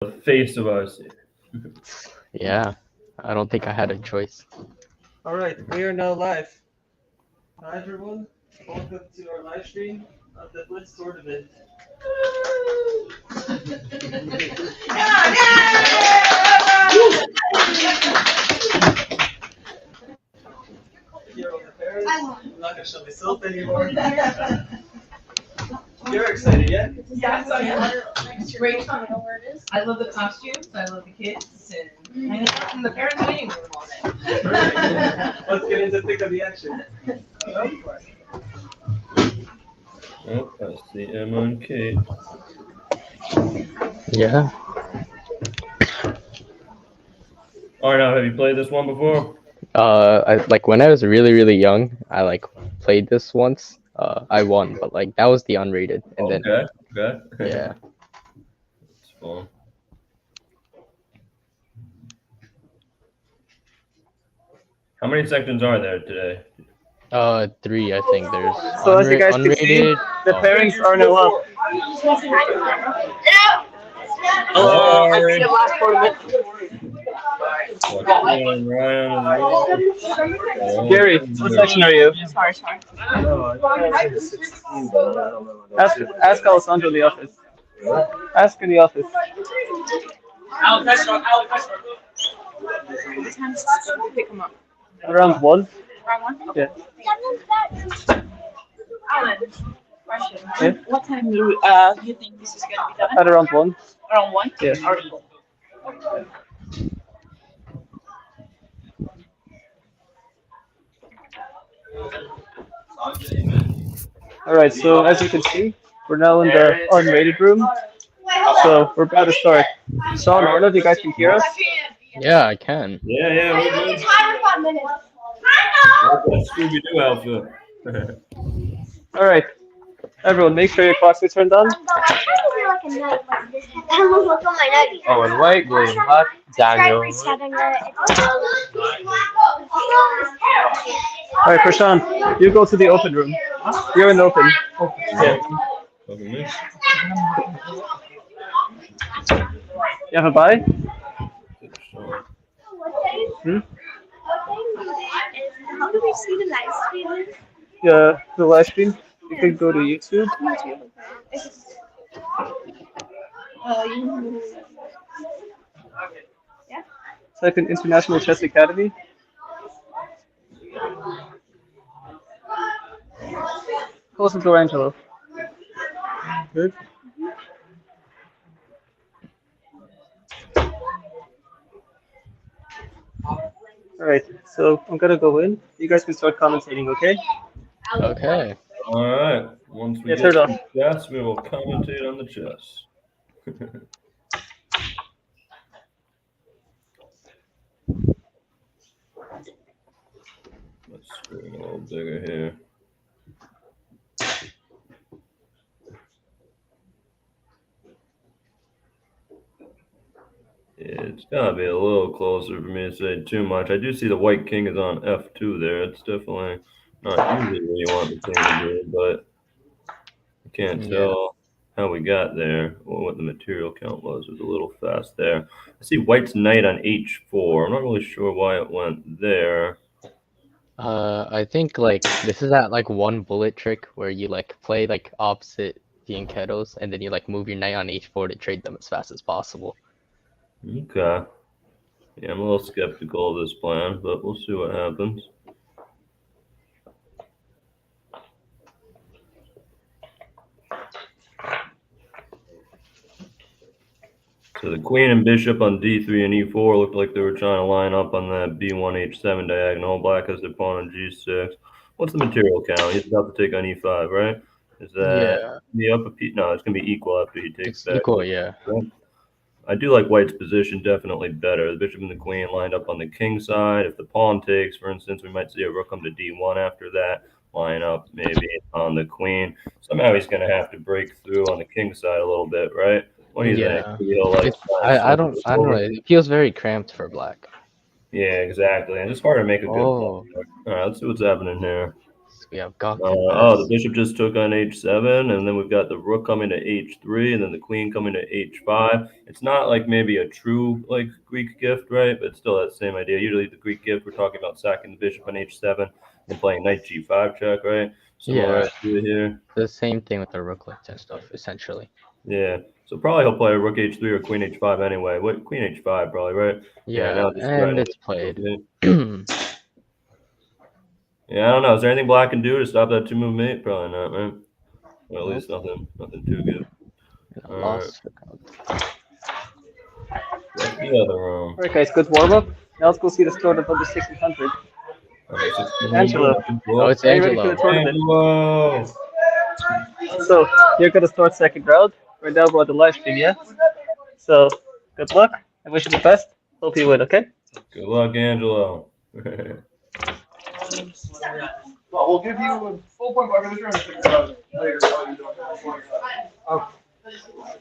the face of our city. Yeah, I don't think I had a choice. All right, we are now live. Hi everyone, welcome to our live stream of the Blitz Tournament. Here on the parents, I'm not gonna show myself anymore. You're excited, yeah? Yeah, so great time. I love the costumes, I love the kids, and hanging out in the parents' waiting room all day. Let's get into the thick of the action. Oh, I see Emma and Kate. Yeah. All right, now have you played this one before? Like when I was really young, I like played this once. I won, but like that was the unrated, and then Okay. yeah. It's fun. How many sections are there today? 3, I think. There's So as you guys can see, unrated. the pairings are now up. Hello. I see the last tournament. Gary, what section are you? Sorry. Ask Alessandro in the office. Ask in the office. What time does it pick them up? Around 1? Around 1? Yeah. Alan, question. Yeah. What time do you think this is going to be done? At around 1? Around 1? Yeah. Alright, so as you can see, we're now in the unrated room. So we're about to start. Sean, I don't know if you guys can hear us. Yeah, I can. Yeah, we're good. That's Scooby-Doo outfit. Alright, everyone, make sure your clocks are turned on. Oh, and white, William Huck, Daniel. Alright, Prashant, you go to the open room. You're in the open. Yeah. You have a buy? How do we see the live stream? Yeah, the live stream. You can go to YouTube. Type in International Chess Academy. Close the door, Angelo. Good. Alright, so I'm gonna go in. You guys can start commentating, okay? Okay. All right. Once we Yeah, get turn to it on. the chess, we will commentate on the chess. Let's screen a little bigger here. It's gotta be a little closer for me to say too much. I do see the white king is on f2 there. It's definitely not usually where you want the king to be, but I can't tell how we got there or what the material count was. It was a little fast there. I see white's knight on h4. I'm not really sure why it went there. I think like this is that like one bullet trick where you like play like opposite the Enketos and then you like move your knight on h4 to trade them as fast as possible. Okay. Yeah, I'm a little skeptical of this plan, but we'll see what happens. So the queen and bishop on d3 and e4 looked like they were trying to line up on that b1 h7 diagonal. Black has their pawn on g6. What's the material count? He's about to take on e5, right? Is that the up a piece? No, it's going to be equal after he takes that. Equal, yeah. I do like white's position definitely better. The bishop and the queen lined up on the king side. If the pawn takes, for instance, we might see a rook come to d1 after that. Line up maybe on the queen. Somehow he's going to have to break through on the king side a little bit, right? What do you think? I don't know. It feels very cramped for black. Yeah, exactly. And it's hard to make a good ball. All right, let's see what's happening here. next? We have Gok. The bishop just took on h7, and then we've got the rook coming to h3, and then the queen coming to h5. It's not like maybe a true like Greek gift, right? But still that same idea. Usually the Greek gift, we're talking about sacking the bishop on h7 and playing knight g5 check, right? Similar idea here. The same thing with the rook and stuff, essentially. Yeah. So probably he'll play a rook h3 or queen h5 anyway. What, queen h5 probably, right? Yeah, and it's played. Yeah, I don't know. Is there anything black can do to stop that two-move mate? Probably not, right? Well, at least nothing too good. Lost. What's the other room? Alright guys, good warm-up. Now let's go see the start of under 1600. Angelo. Oh, it's Are you ready for the Angelo. tournament? Angelo! So, you're gonna start second round. Right now we're on the live stream, yeah? So, good luck. I wish you the best. Hope you win, okay? Good luck, Angelo. Well, we'll give you a full point by this round later.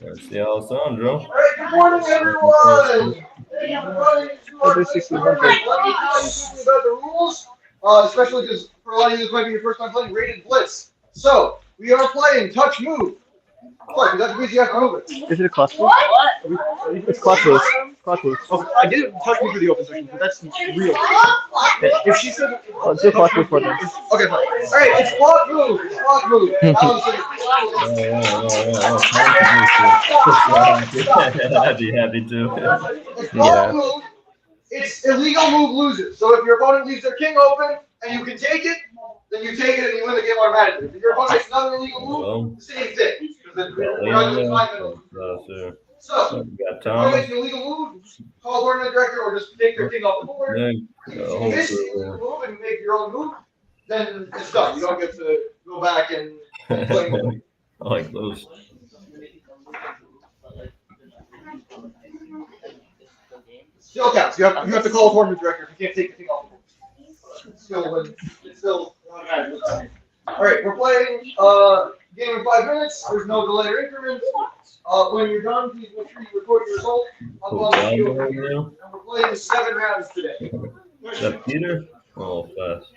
Let's see Alessandro. Good morning, everyone! Under 1600. About the rules, especially because for a lot of you this might be your first time playing Rated Blitz. So, we are playing Touch Move. What? That means you have to move it. Is it a class move? It's class move. Class move. Okay, I did Touch Move for the open section, but that's real. If she said... Oh, it's a class move for them. Okay, fine. Alright, it's block move. It's block move. I'd be happy to. It's block move. It's illegal move loses. So if your opponent leaves their king open and you can take it, then you take it and you win the game automatically. If your opponent makes another illegal move, the same thing. So, if your opponent makes an illegal move, call tournament director or just take their king off the board. If you miss the illegal move and you make your own move, then it's done. You don't get to go back and play more. I like those. Still counts. You have to call a tournament director if you can't take the king off the board. It's still automatic. All right, we're playing game in 5 minutes. There's no delay or increment. When you're done, please make sure you record your result. On the field. And we're playing 7 rounds today. Is that Peter? Oh, fast.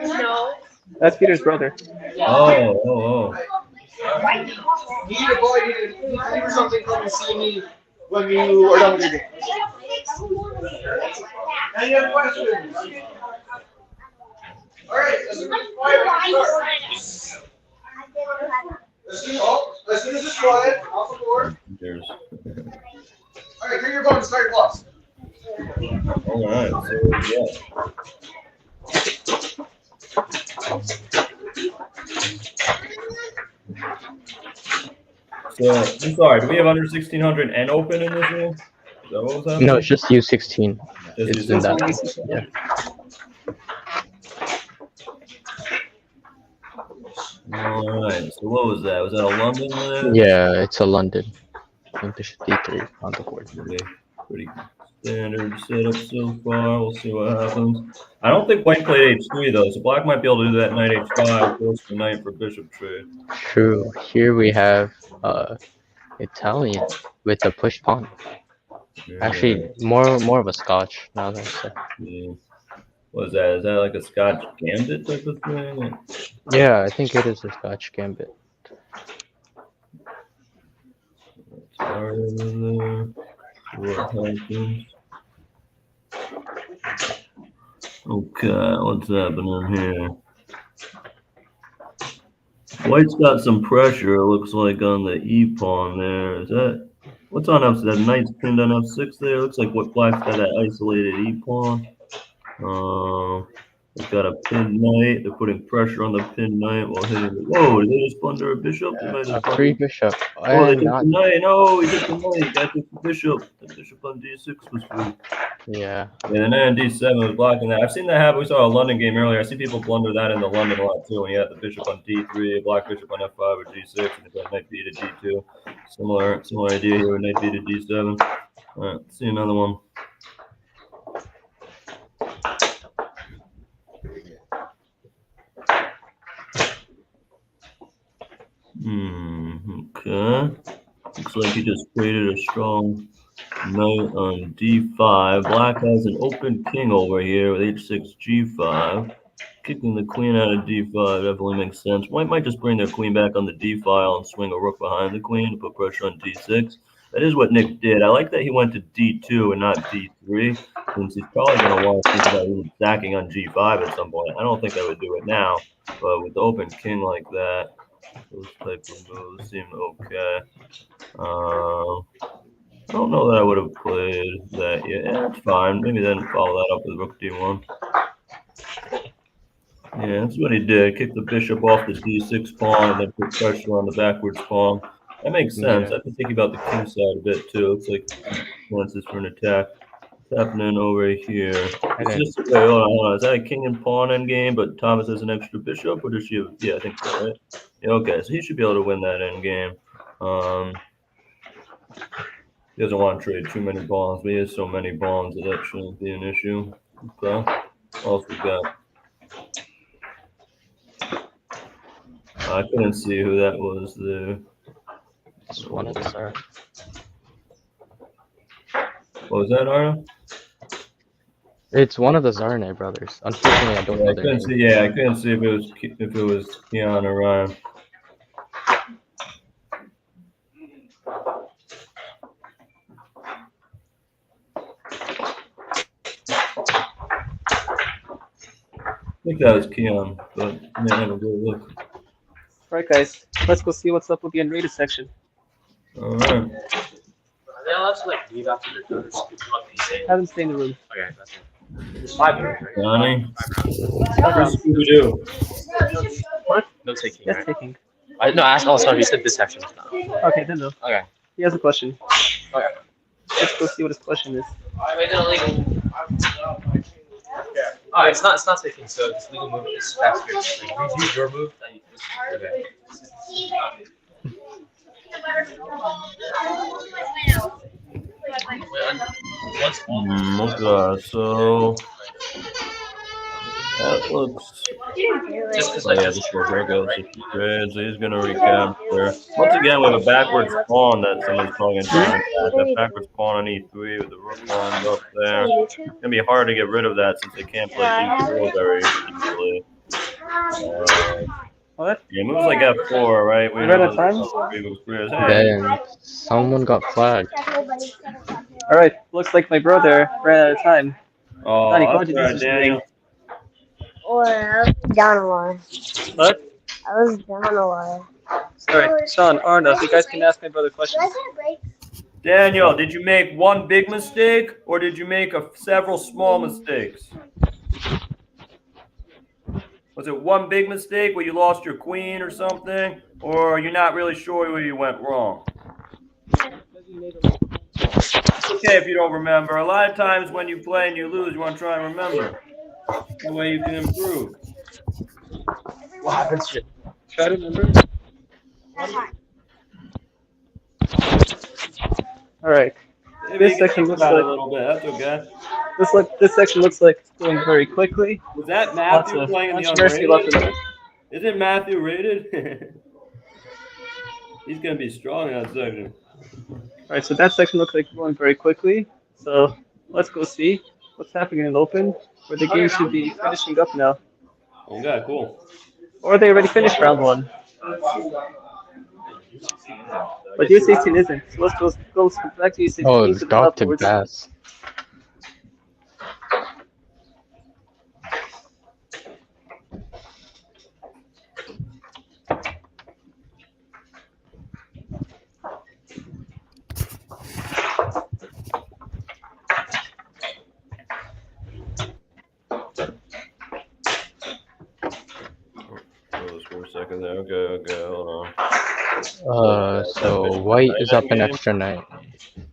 No. That's Peter's brother. Oh. You need a boy, you need to leave or something, come and see me when you are done with your game. Any other questions? All right, as soon as it's quiet, off the board. All right, here you're going to start your blocks. All right, so yeah. So, I'm sorry, do we have under 1600 and open in this room? Is that what was happening? No, it's just U16. It's in that. Yeah. Alright, so what was that? Was that a London there? Yeah, it's a London. And Bishop D3 on the board. Pretty standard setup so far. We'll see what happens. I don't think white played h3 though, so black might be able to do that knight h5, force the knight for bishop trade. True. Here we have Italian with a push pawn. Yeah. Actually, more of a Scotch now that I said. Yeah. What is that? Is that like a Scotch gambit type of thing? Yeah, I think it is a Scotch gambit. Okay, what's happening here? White's got some pressure, it looks like, on the E pawn there. Is that what's on F? That knight's pinned on F6 there. Looks like what black's got that isolated E pawn. They've got a pinned knight. They're putting pressure on the pinned knight while hitting it. Whoa, did they just blunder a bishop? A free bishop. Oh, they took the knight. No, he took the knight. That took the bishop. The bishop on D6 was free. Yeah. Yeah, the knight on D7 was blocking that. I've seen that happen. We saw a London game earlier. I see people blunder that in the London a lot too. When you have the bishop on D3, black bishop on F5 or D6, and you've got knight B to D2. Similar idea here with knight B to D7. All right, let's see another one. Okay. Looks like he just created a strong knight on D5. Black has an open king over here with H6 G5. Kicking the queen out of d5 definitely makes sense. White might just bring their queen back on the d file and swing a rook behind the queen to put pressure on d6. That is what Nick did. I like that he went to d2 and not d3, since he's probably going to want to think about even stacking on g5 at some point. I don't think I would do it now, but with the open king like that, those type of moves seem okay. I don't know that I would have played that yet. Yeah, that's fine. Maybe then follow that up with rook d1. Yeah, that's what he did. Kick the bishop off the d6 pawn and then put pressure on the backwards pawn. That makes sense. Yeah. I've been thinking about the king side a bit too. Looks like chances for an attack. What's happening over here? It's just wait, hold on. Is that a king and pawn endgame? But Thomas has an extra bishop, or does she have? Yeah, I think so, right? Yeah, okay, so he should be able to win that endgame. He doesn't want to trade too many pawns, but he has so many pawns that that shouldn't be an issue. Okay, what else we got? I couldn't see who that was there. It's one of the Tsar. What was that, Arno? It's one of the Zarnay brothers. Unfortunately, I don't know their name. I couldn't see if it was Keon or Ryan. I think that was Keon, but I didn't have a good look. All right, guys, let's go see what's up with the unrated section. All right. Are they allowed to like leave after their turns? Have them stay in the room. Okay, that's it. There's 5 minutes, right? Johnny, Okay. Scooby-Doo. What? No taking, Yes, right? taking. No, ask. Oh, sorry. You said this section is not. Okay, then no. Okay. He has a question. Okay. Let's go see what his question is. Oh, it's not taking. So this legal move is faster. Like, review your move. Okay. Okay, so that looks. Just because, Oh, yeah, this is Virgo, so he's going to recapture. Once again, we have a backwards pawn that someone's probably going to try and attack. That backwards pawn on e3 with the rook lined up there. It's going to be hard to get rid of that since they can't play e4 very easily. What? Yeah, moves like f4, right? We You ran know out of time? Hey, Then someone got flagged. All right, looks like my brother ran out of time. oh, Donnie, that's why'd you do right, this Daniel. Or I was down a lot. What? I was down a lot. Sorry, Sean, Arno, you guys can ask my brother questions. Daniel, did you make one big mistake or did you make several small mistakes? Was it one big mistake where you lost your queen or something? Or are you not really sure where you went wrong? It's okay if you don't remember. A lot of times when you play and you lose, you want to try and remember. That way you can improve. What happens to Try to remember. All right. Maybe This you can section think looks about it like a little bit. That's okay. this section looks like it's going very quickly. Was that Lots Matthew of playing in the controversy left in unrated? there. Isn't Matthew rated? He's going to be strong in that section. All right, so that section looks like it's going very quickly. So let's go see what's happening in open, where the game should be finishing up now. Okay, cool. Or they already finished round one. But U16 isn't. So let's go back to U16. Oh, to it's the got to upwards. pass. For a second there. Okay, hold on. So white is up an extra knight.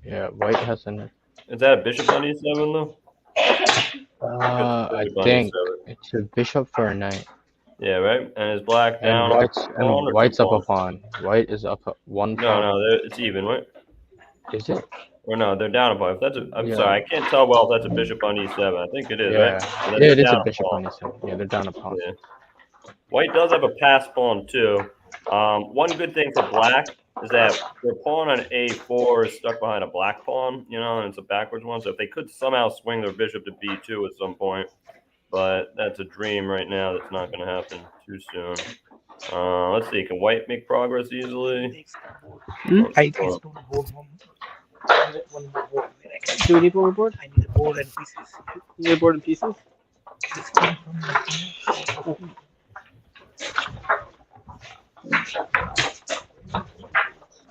Yeah, white has an. Is that a bishop on e7 though? I Bishop on think E7. it's a bishop for a knight. Yeah, right. And is black And down? white's up a pawn. White is up one pawn. No, it's even, right? Is it? Or no, they're down a pawn. If that's I'm Yeah. sorry, I can't tell well if that's a bishop on e7. I think it is, Yeah, right? So yeah, they're it is down a bishop pawn. on e7. Yeah, they're down a pawn. Yeah. White does have a pass pawn too. One good thing for black is that their pawn on a4 is stuck behind a black pawn, and it's a backwards one. So if they could somehow swing their bishop to b2 at some point, but that's a dream right now. That's not going to happen too soon. Let's see. Can white make progress easily? I Or- do we need one more board? I need a board and pieces. You need a board and pieces?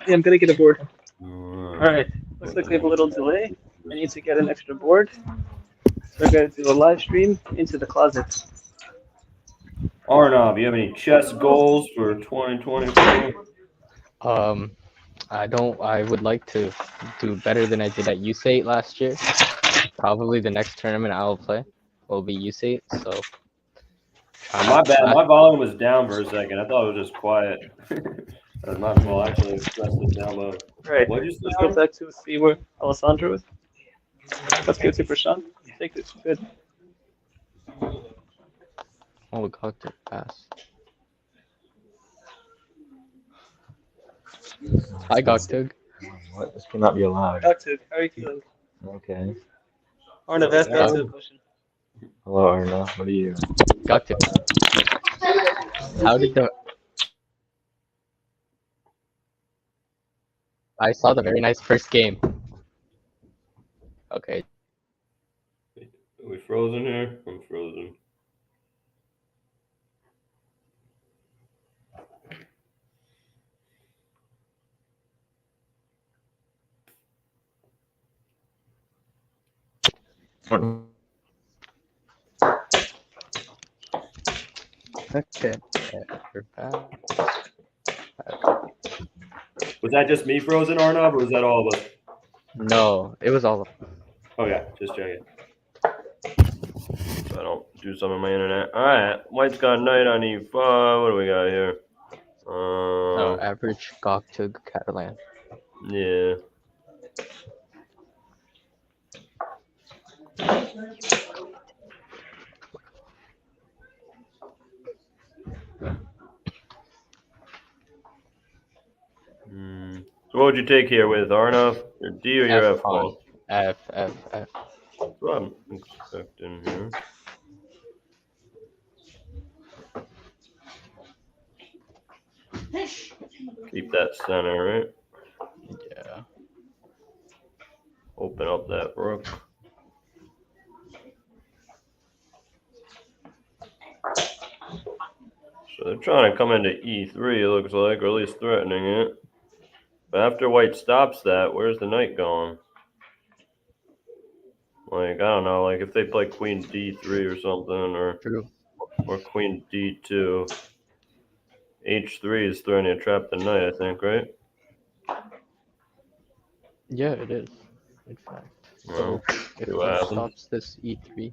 Yeah, I'm gonna get a board. Alright, looks like we have a little delay. I need to get an extra board. So we're gonna do a live stream into the closet. Arnav, you have any chess goals for 2024? I would like to do better than I did at USAID last year. Probably the next tournament I will play will be USAID. So. My bad. My volume was down for a second. I thought it was just quiet. That's my fault. Actually, I pressed it down low. Alright, What'd you say? let's go back to see where Alessandro is. Let's give it to Prashant. Take this. Good. Oh, got to pass. Hi, Goktug. What? This cannot be allowed. Goktug, how are you feeling? Okay. Arnav, ask Goktug a question. Hello, Arna. What are you? Goktug. How did the... I saw the very nice first game. Okay. Are we frozen here? I'm frozen. Okay. We're back. Was that just me frozen, Arnav, or was that all of us? No, it was all. Oh yeah, just checking. So I don't do some of my internet. All right, white's got knight on e5. What do we got here? Average Goktug Catalan. Yeah. So what would you take here with Arnav? Your D or your F pawn? F. That's what I'm expecting here. Keep that center, right? Yeah. Open up that rook. So they're trying to come into E3, it looks like, or at least threatening it. But after white stops that, where's the knight going? Like, I don't know, like if they play queen D3 or something, or queen D2, H3 is threatening to trap the knight, I think, right? Yeah, it is. In fact. So if it stops this E3.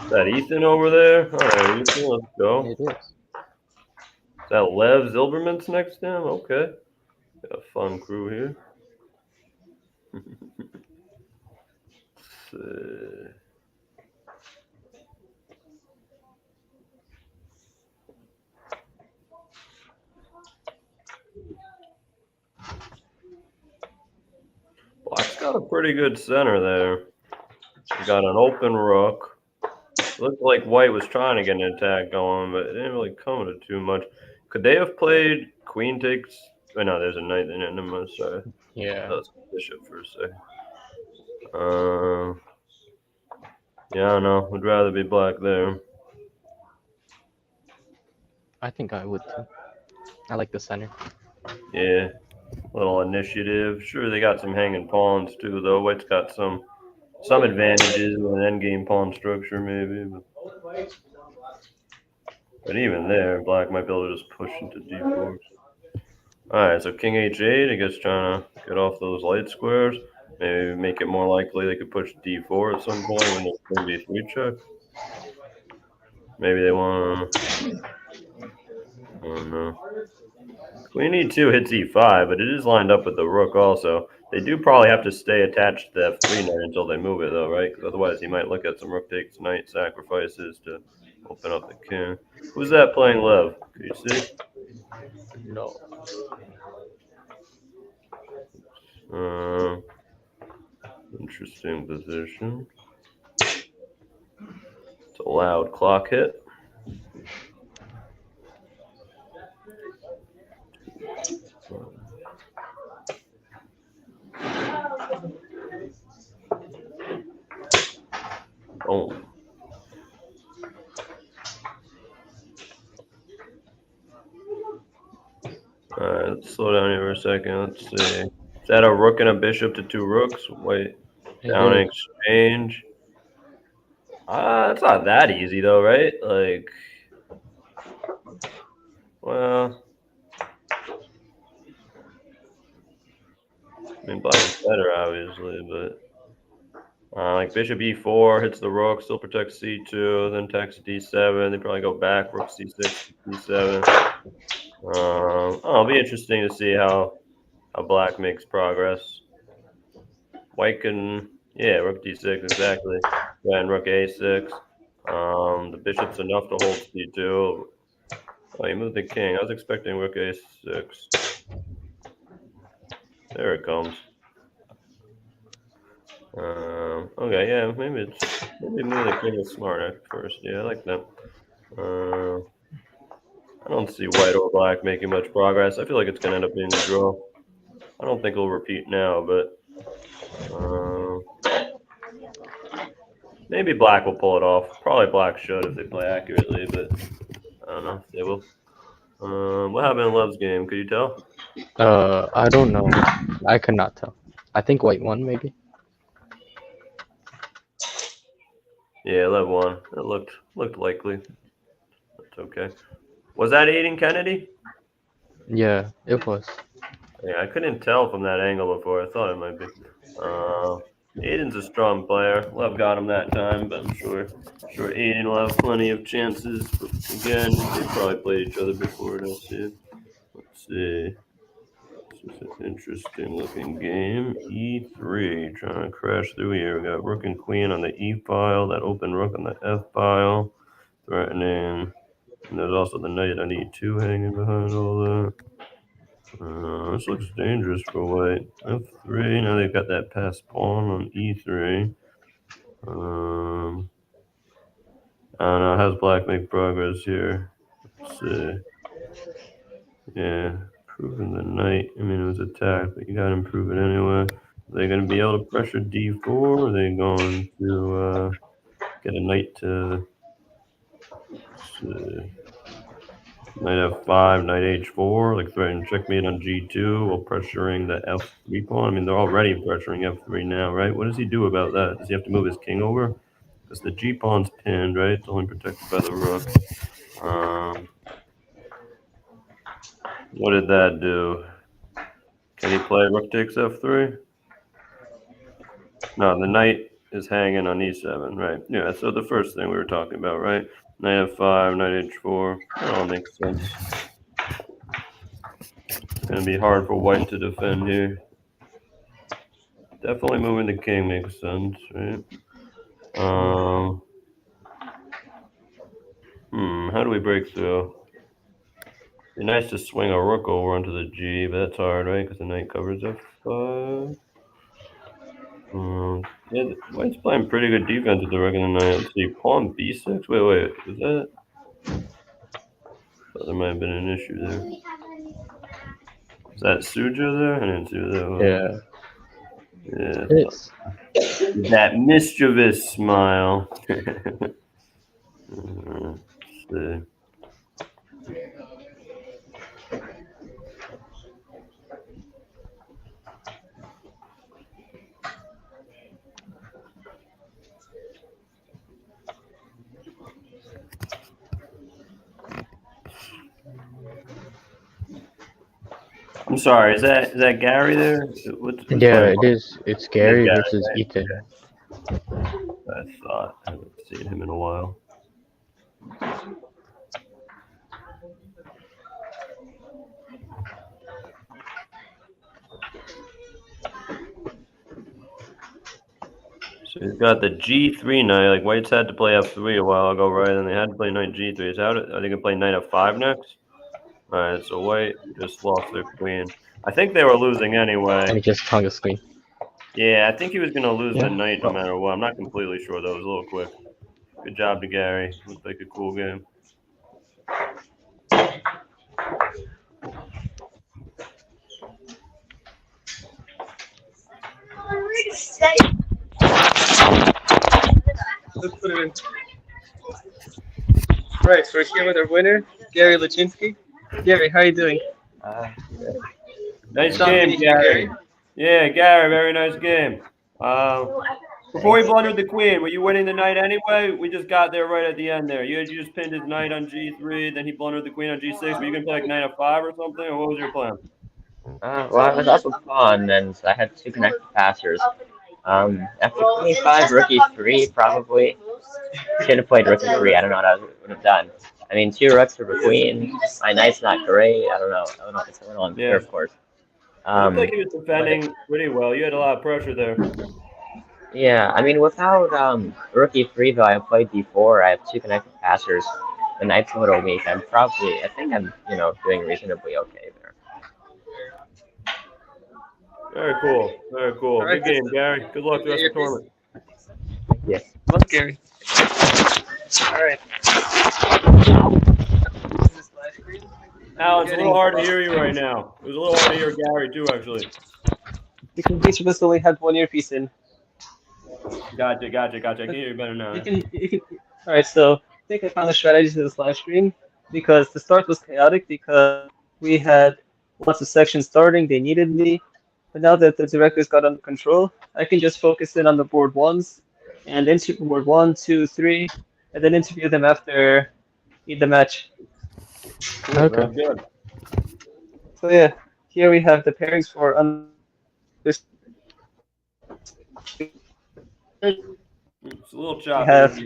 Is that Ethan over there? Alright, Ethan, let's go. It is. Is that Lev Zilberman's next to him? Okay. Got a fun crew here. Black's got a pretty good center there. You got an open rook. Looked like white was trying to get an attack going, but it didn't really come to too much. Could they have played queen takes? Oh, no, there's a knight in it. I'm sorry. Yeah. That was bishop for a second. Yeah, I don't know. Would rather be black there. I think I would too. I like the center. Yeah. Little initiative. Sure, they got some hanging pawns too, though. White's got some advantages with an endgame pawn structure, maybe. But even there, black might be able to just push into d4. Alright, so king h8, I guess trying to get off those light squares. Maybe make it more likely they could push d4 at some point when there's king d3 check. Maybe they want to... I don't know. Queen e2 hits e5, but it is lined up with the rook also. They do probably have to stay attached to the f3 knight until they move it, though, right? Because otherwise he might look at some rook takes knight sacrifices to open up the king. Who's that playing Lev? Can you see? No. Interesting position. It's a loud clock hit. Boom. All right, let's slow down here for a second. Let's see. Is that a rook and a bishop to 2 rooks? Wait, down in exchange. It's not that easy though, right? Like, well, I mean, black is better, obviously, but like bishop e4 hits the rook, still protects c2, then attacks d7. They probably go back, rook c6, d7. It'll be interesting to see how black makes progress. White can, yeah, rook d6 exactly, and rook a6. The bishop's enough to hold c2. Oh, he moved the king. I was expecting rook a6. There it comes. Okay, yeah, maybe moving the king is smart at first. Yeah, I like that. I don't see white or black making much progress. I feel like it's gonna end up being a draw. I don't think it'll repeat now, but maybe black will pull it off. Probably black should if they play accurately, but I don't know if they will. What happened in Love's game? Could you tell? I don't know. I could not tell. I think white won, maybe. Yeah, Lev won. It looked likely. That's okay. Was that aiding Kennedy? Yeah, it was. Yeah, I couldn't tell from that angle before. I thought it might be. Aiden's a strong player. Lev got him that time, but I'm sure Aiden will have plenty of chances. But again, they probably played each other before. Don't see it. Let's see. This is an interesting looking game. E3, trying to crash through here. We got rook and queen on the E file. That open rook on the F file, threatening. And there's also the knight on E2 hanging behind all that. This looks dangerous for white. F3, now they've got that passed pawn on E3. I don't know, how's black make progress here? Let's see. Yeah, proving the knight. I mean, it was attacked, but you gotta improve it anyway. Are they gonna be able to pressure D4, or are they going to get a knight to, let's see. Knight f5, knight h4, like threatening checkmate on g2 while pressuring the f3 pawn. I mean, they're already pressuring f3 now, right? What does he do about that? Does he have to move his king over? Because the g pawn's pinned, right? It's only protected by the rook. What did that do? Can he play rook takes f3? No, the knight is hanging on e7, right? Yeah, so the first thing we were talking about, right? Knight f5, knight h4. That all makes sense. It's going to be hard for white to defend here. Definitely moving the king makes sense, right? How do we break through? It'd be nice to swing a rook over onto the G, but that's hard, right? Because the knight covers f5. Yeah, white's playing pretty good defense with the rook and the knight. Let's see, pawn b6. Wait, was that? Thought there might have been an issue there. Is that Suja there? I didn't see that. Yeah. It's That mischievous smile. Let's see. I'm sorry, is that Gary there? What's yeah, it is. It's Gary Gary, versus right? Ethan. I thought I haven't seen him in a while. So he's got the G3 knight. Like white's had to play F3 a while ago, right? And they had to play knight G3. Are they gonna play knight F5 next? All right, so white just lost their queen. I think they were losing anyway. Let me just hung a screen. Yeah, I think he was gonna lose the knight no matter what. I'm not completely sure though. It was a little quick. Good job to Gary. Looked like a cool game. Let's put it in. Right, so we're here with our winner, Gary Lachinsky. Gary, how are you doing? Nice Not game, meeting you, Gary. Yeah, Gary, very nice game. Before we blundered the queen, were you winning the knight anyway? We just got there right at the end there. You just pinned his knight on G3, then he blundered the queen on G6. Were you gonna play like knight f5 or something, or what was your plan? Well, I was up with pawn, and I had 2 connected passers. After queen 5, rook e3, probably. Should have played rook e3. I don't know what I would have done. I mean, 2 rooks for the queen. My knight's not great. I don't know. I don't know what's going on there, of course. Looked like he was defending pretty well. You had a lot of pressure there. Yeah, I mean, without rook e3, though, I played d4. I have 2 connected passers. The knight's a little weak. I think I'm, doing reasonably okay there. Very cool. Very cool. All right. Good game, Gary. Good luck the rest of the tournament. Yes. Well, Gary. All right. Al, it's a little hard to hear you right now. It was a little hard to hear Gary, too, actually. Because each of us only had one earpiece in. Gotcha. I can hear you better now. You can. All right, so I think I found a strategy to this live stream because the start was chaotic because we had lots of sections starting. They needed me. But now that the directors got under control, I can just focus in on the board 1s and interview board 1, 2, 3, and then interview them after the match. Okay. Good. So yeah, here we have the pairings for this. It's a little choppy. We have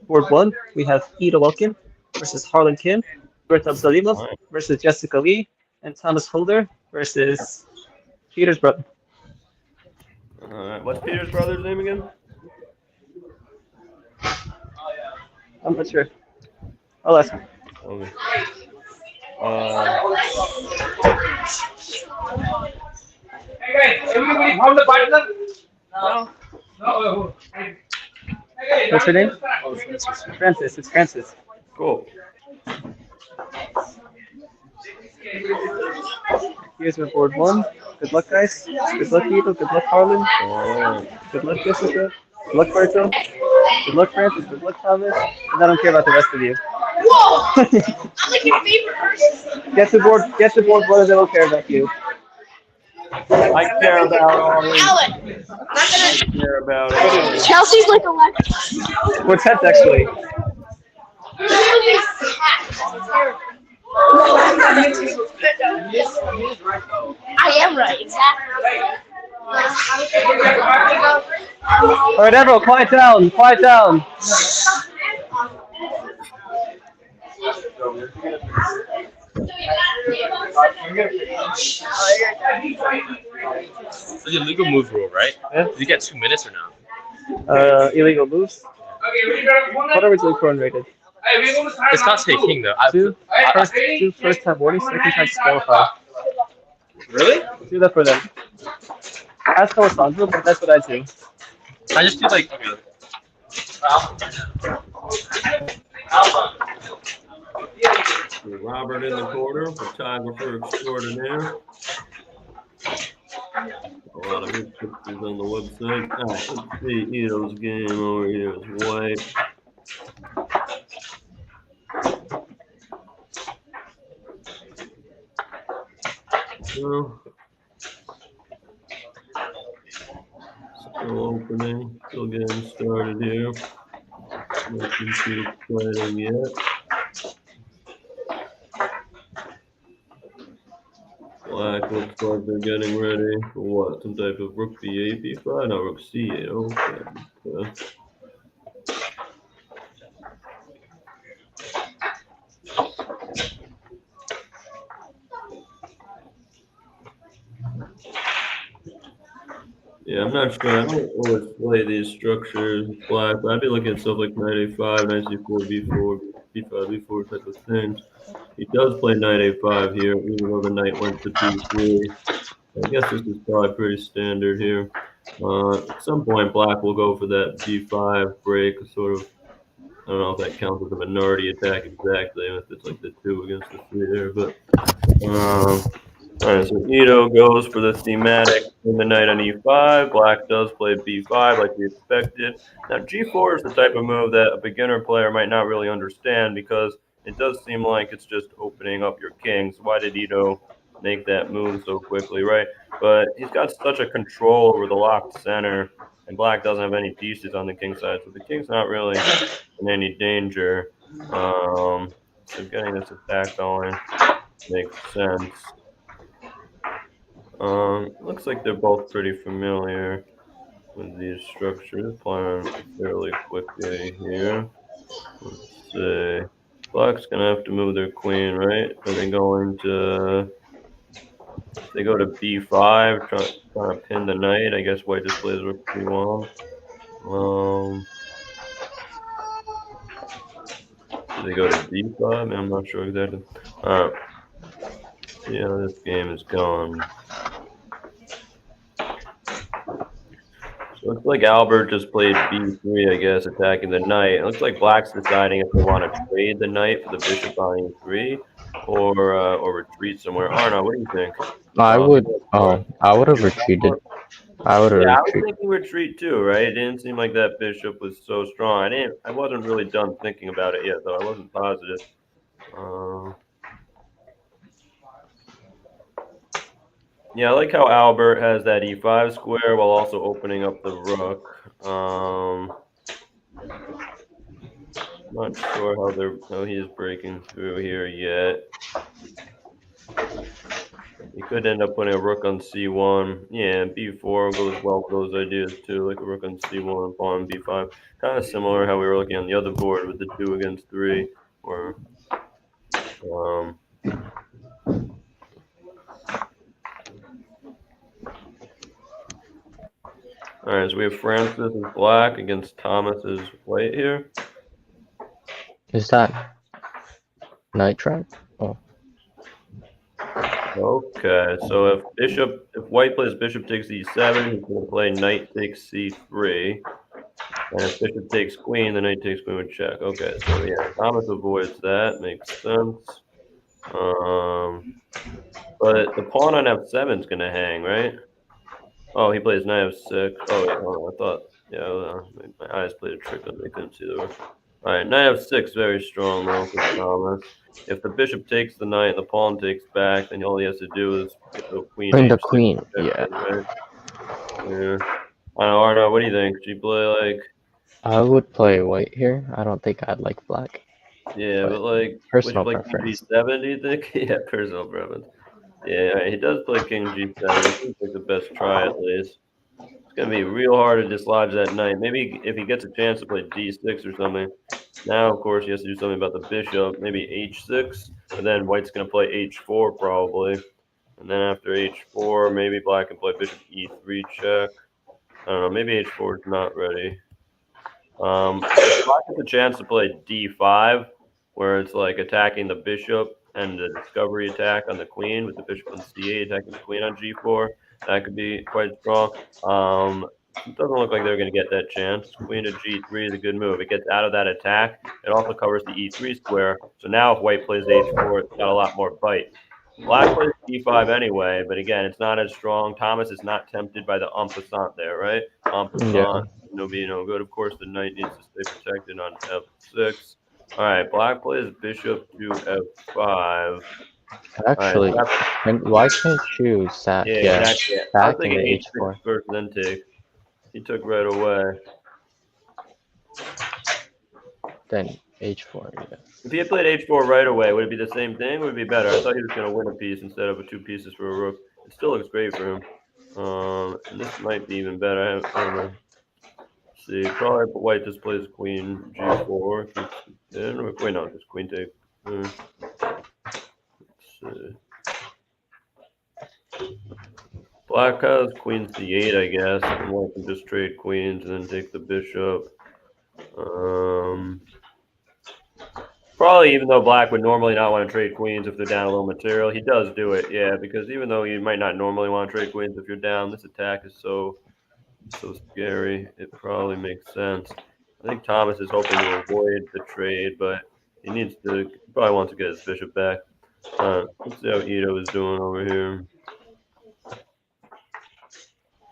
board 1. We have Ida Welkin versus Harlan Kim, Berta Absalimov versus Jessica Lee, and Thomas Holder versus Peter's brother. All right. What's Peter's brother's name again? I'm not sure. I'll ask him. Okay. Everybody found the partner? No. What's her name? Francis. It's Francis. Cool. Here's my board 1. Good luck, guys. Good luck, Ito. Good luck, Harlan. Good luck, Jessica. Good luck, Berto. Good luck, Francis. Good luck, Thomas. And I don't care about the rest of you. Whoa! I'm like your favorite person. Get the board 1 and I don't care about you. I care about all these. Alex. I care about all these. Chelsea's like Alexa. We're 10th, actually. I am right, exactly. All right, everyone, quiet down. Quiet down. It's the illegal move rule, right? Yeah. Did you get 2 minutes or no? Illegal moves. What originally Crown rated? It's not taking though. Two first time warning, second time disqualify. Really? Do that for them. Ask Alessandro, but that's what I do. I just do like. Robert in the corner, photographer extraordinaire. A lot of good pictures on the website. Let's see, Ito's game over here is white. Still opening, still getting started here. Nothing too exciting yet. Black looks like they're getting ready for what? Some type of rook b8, b5? No, rook c8. Okay. Yeah, I'm not sure. I don't always play these structures black, but I'd be looking at stuff like knight a5, knight c4, b4, b5, b4 type of things. He does play knight a5 here, even though the knight went to d3. I guess this is probably pretty standard here. At some point, black will go for that b5 break, sort of I don't know if that counts as a minority attack exactly, if it's like the 2 against the 3 there, but all right, so Ito goes for the thematic in the knight on e5. Black does play b5 like we expected. Now g4 is the type of move that a beginner player might not really understand because it does seem like it's just opening up your kings. Why did Ito make that move so quickly, right? But he's got such a control over the locked center, and Black doesn't have any pieces on the king side, so the king's not really in any danger. So getting this attack going makes sense. Looks like they're both pretty familiar with these structures. Playing fairly quickly here. Let's see. Black's gonna have to move their queen, right? Are they going to? If they go to b5, trying to pin the knight. I guess White just plays rook c1. Do they go to d5? I'm not sure exactly. See how this game is going. So it looks like Albert just played b3, I guess, attacking the knight. It looks like Black's deciding if they want to trade the knight for the bishop on e3 or retreat somewhere. Arno, what do you think? I would have retreated. I would have Yeah, I was retreated. thinking retreat too, right? It didn't seem like that bishop was so strong. I wasn't really done thinking about it yet, though. I wasn't positive. Yeah, I like how Albert has that e5 square while also opening up the rook. Not sure how he's breaking through here yet. He could end up putting a rook on c1. Yeah, b4 goes well with those ideas too, like a rook on c1, pawn b5. Kind of similar how we were looking on the other board with the 2 against 3. Or all right, so we have Francis as Black against Thomas as White here. Is that knight trap? Oh. Okay, so if White plays bishop takes e7, he's going to play knight takes c3. And if bishop takes queen, the knight takes queen with check. Okay, so yeah, Thomas avoids that. Makes sense. But the pawn on f7 is going to hang, right? Oh, he plays knight f6. Oh, wait, hold on. I thought, yeah, my eyes played a trick on me. I couldn't see the rook. All right, knight f6, very strong though for Thomas. If the bishop takes the knight and the pawn takes back, then all he has to do is get the queen. Bring the h6 queen, check, yeah. right? Yeah. I don't know, Arno, what do you think? Should you play like? I would play White here. I don't think I'd like Black. Yeah, but like, personal would you play preference. g7, do you think? Yeah, personal preference. Yeah, he does play king g7. It seems like the best try at least. It's going to be real hard to dislodge that knight. Maybe if he gets a chance to play d6 or something. Now, of course, he has to do something about the bishop, maybe h6, but then White's going to play h4 probably. And then after h4, maybe Black can play bishop e3 check. I don't know, maybe h4 is not ready. If Black has a chance to play d5, where it's like attacking the bishop and the discovery attack on the queen with the bishop on c8 attacking the queen on g4, that could be quite strong. It doesn't look like they're going to get that chance. Queen to g3 is a good move. It gets out of that attack. It also covers the e3 square. So now if White plays h4, it's got a lot more bite. Black plays d5 anyway, but again, it's not as strong. Thomas is not tempted by the en passant there, right? En passant, Yeah. no be no good. Of course, the knight needs to stay protected on f6. All right, Black plays bishop to f5. Actually, why can't you sack? Yeah, exactly. I was Sack thinking into h6 h4. first, then take. He took right away. Then h4. Yeah. If he had played h4 right away, would it be the same thing? Would it be better? I thought he was going to win a piece instead of 2 pieces for a rook. It still looks great for him. And this might be even better. I don't know. Let's see, probably White just plays queen g4. Keeps it in. Wait, no, just queen take. Let's see. Black has queen c8, I guess. And White can just trade queens and then take the bishop. Probably, even though Black would normally not want to trade queens if they're down a little material, he does do it, yeah, because even though you might not normally want to trade queens if you're down, this attack is so scary. It probably makes sense. I think Thomas is hoping to avoid the trade, but he probably wants to get his bishop back. Let's see how Ito is doing over here.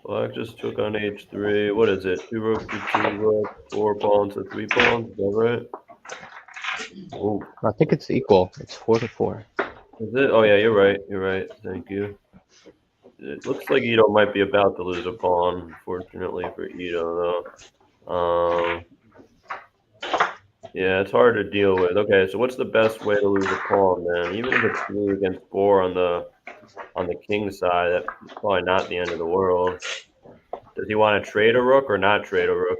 Black just took on h3. What is it? 2 rooks to 2 rooks, 4 pawns to 3 pawns. Is that right? Oh, I think it's equal. It's 4-4. is it? Oh yeah, you're right. You're right. Thank you. It looks like Ito might be about to lose a pawn. Fortunately for Ito, though. Yeah, it's hard to deal with. Okay, so what's the best way to lose a pawn then? Even if it's 3 against 4 on the king side, that's probably not the end of the world. Does he want to trade a rook or not trade a rook?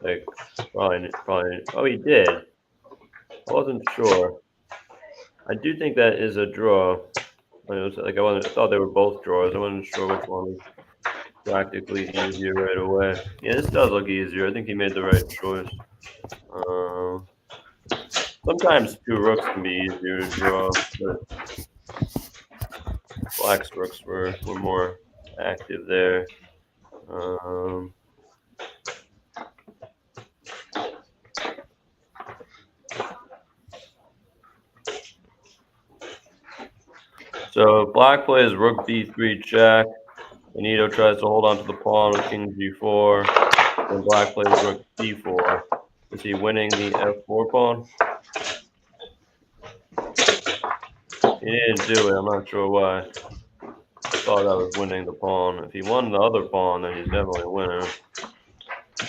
Like, probably. Oh, he did. I wasn't sure. I do think that is a draw. I thought they were both draws. I wasn't sure which one was practically easier right away. Yeah, this does look easier. I think he made the right choice. Sometimes 2 rooks can be easier to draw, but Black's rooks were more active there. So Black plays rook b3 check. Ito tries to hold on to the pawn with king g4. And Black plays rook d4. Is he winning the f4 pawn? He didn't do it. I'm not sure why. I thought I was winning the pawn. If he won the other pawn, then he's definitely winning.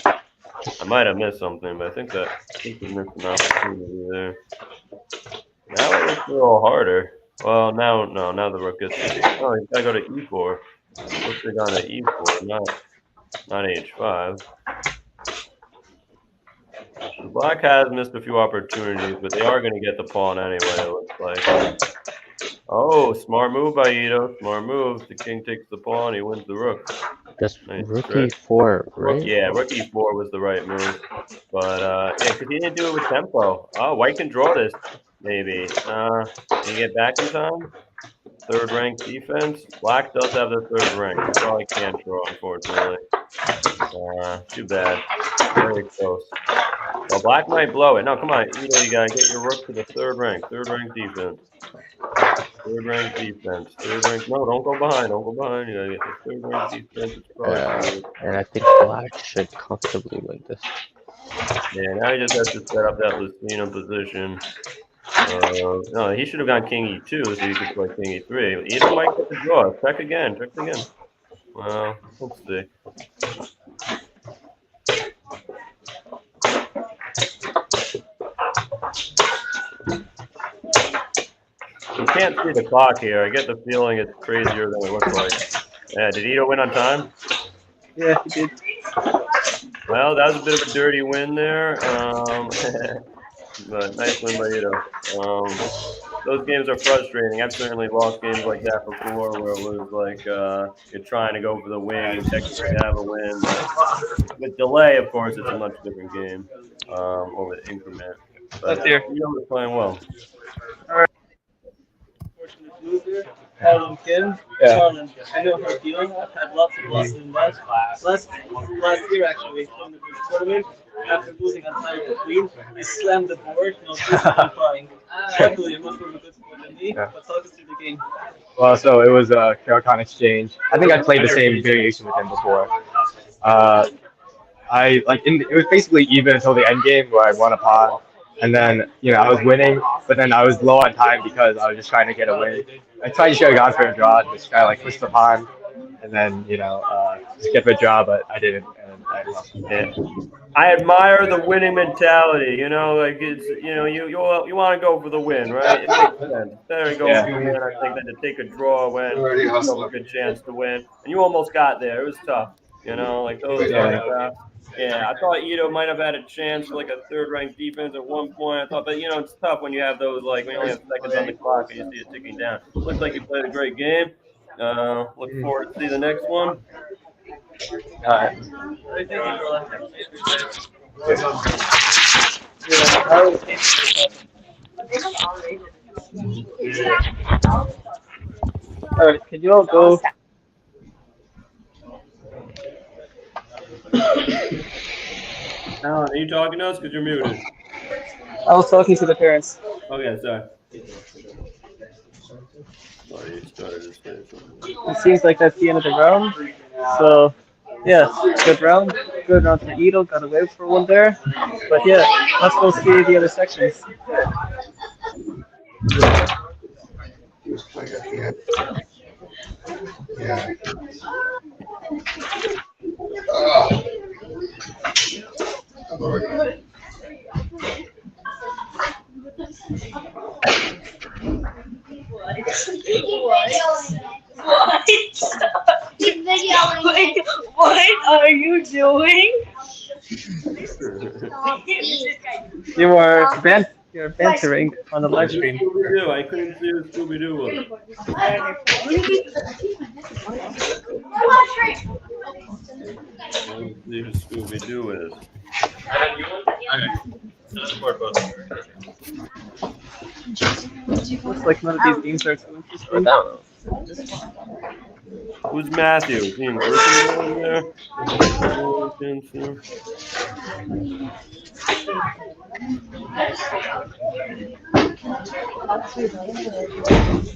I might have missed something, but I think he missed an opportunity there. Now it looks a little harder. Well, now the rook gets. Oh, he's gotta go to e4. Looks like on to e4, not h5. So Black has missed a few opportunities, but they are going to get the pawn anyway. It looks like. Oh, smart move by Ito. Smart move. The king takes the pawn. He wins the rook. Just Nice rook trick. e4, right? Yeah, rook e4 was the right move. But, yeah, because he didn't do it with tempo. Oh, White can draw this, maybe. Can he get back in time? 3rd rank defense. Black does have the 3rd rank. He probably can't draw, unfortunately. Too bad. Very close. Well, Black might blow it. No, come on. You gotta get your rook to the 3rd rank. 3rd rank defense. 3rd rank defense. 3rd rank. No, don't go behind. Don't go behind. You gotta get the 3rd rank defense. It's And I think Black should comfortably win this. yeah, now he just has to set up that Lucina position. No, he should have gone king e2 so he could play king e3. Ito might get the draw. Check again. Check again. Well, let's see. You can't see the clock here. I get the feeling it's crazier than it looks like. Yeah, did Ito win on time? Yeah, he did. Well, that was a bit of a dirty win there. But nice win by Ito. Those games are frustrating. I've certainly lost games like that before where it was like you're trying to go for the win and technically have a win. But with delay, of course, it's a much different game over the increment. But Ito was playing well. All right. Fortunate loser. Kim. Yeah. Harlan, I know her feeling. I've had lots of losses in last year actually from the tournament. After losing on time to Queen, I slammed the board, I'm crying. Luckily, I'm much more of a good sport than me, but talk us through the game. Well, so it was a Caricon exchange. I think I played the same variation with him before. It was basically even until the end game where I won a pawn, and then I was winning, but then I was low on time because I was just trying to get away. I tried to show a gone for a draw, just try to push the pawn, and then just get the draw, but I didn't. And I lost. Yeah. I admire the winning mentality. Like it's you want to go for the win, right? It makes sense. Better to go for the win, I think, than to take a draw when you have a good chance to win. And you almost got there. It was tough. Like those. Yeah, I thought Ito might have had a chance for like a 3rd ranked defense at one point. I thought, but it's tough when you have those when you only have seconds on the clock and you see it ticking down. Looks like you played a great game. Look forward to see the next one. All right. All right, can you all go? Alan, are you talking to us? Because you're muted. I was talking to the parents. Okay, sorry. Sorry, you started to say something. It seems like that's the end of the round. So, yeah, good round. Good round for Ito. Got away for one there. But yeah, let's go see the other sections. What are you doing? You are you're bantering on the live stream. Scooby-Doo. I couldn't see who Scooby-Doo was. I don't see who Scooby-Doo is. Looks like none of these games are too interesting. Who's Matthew? Is he in Gryffindor there?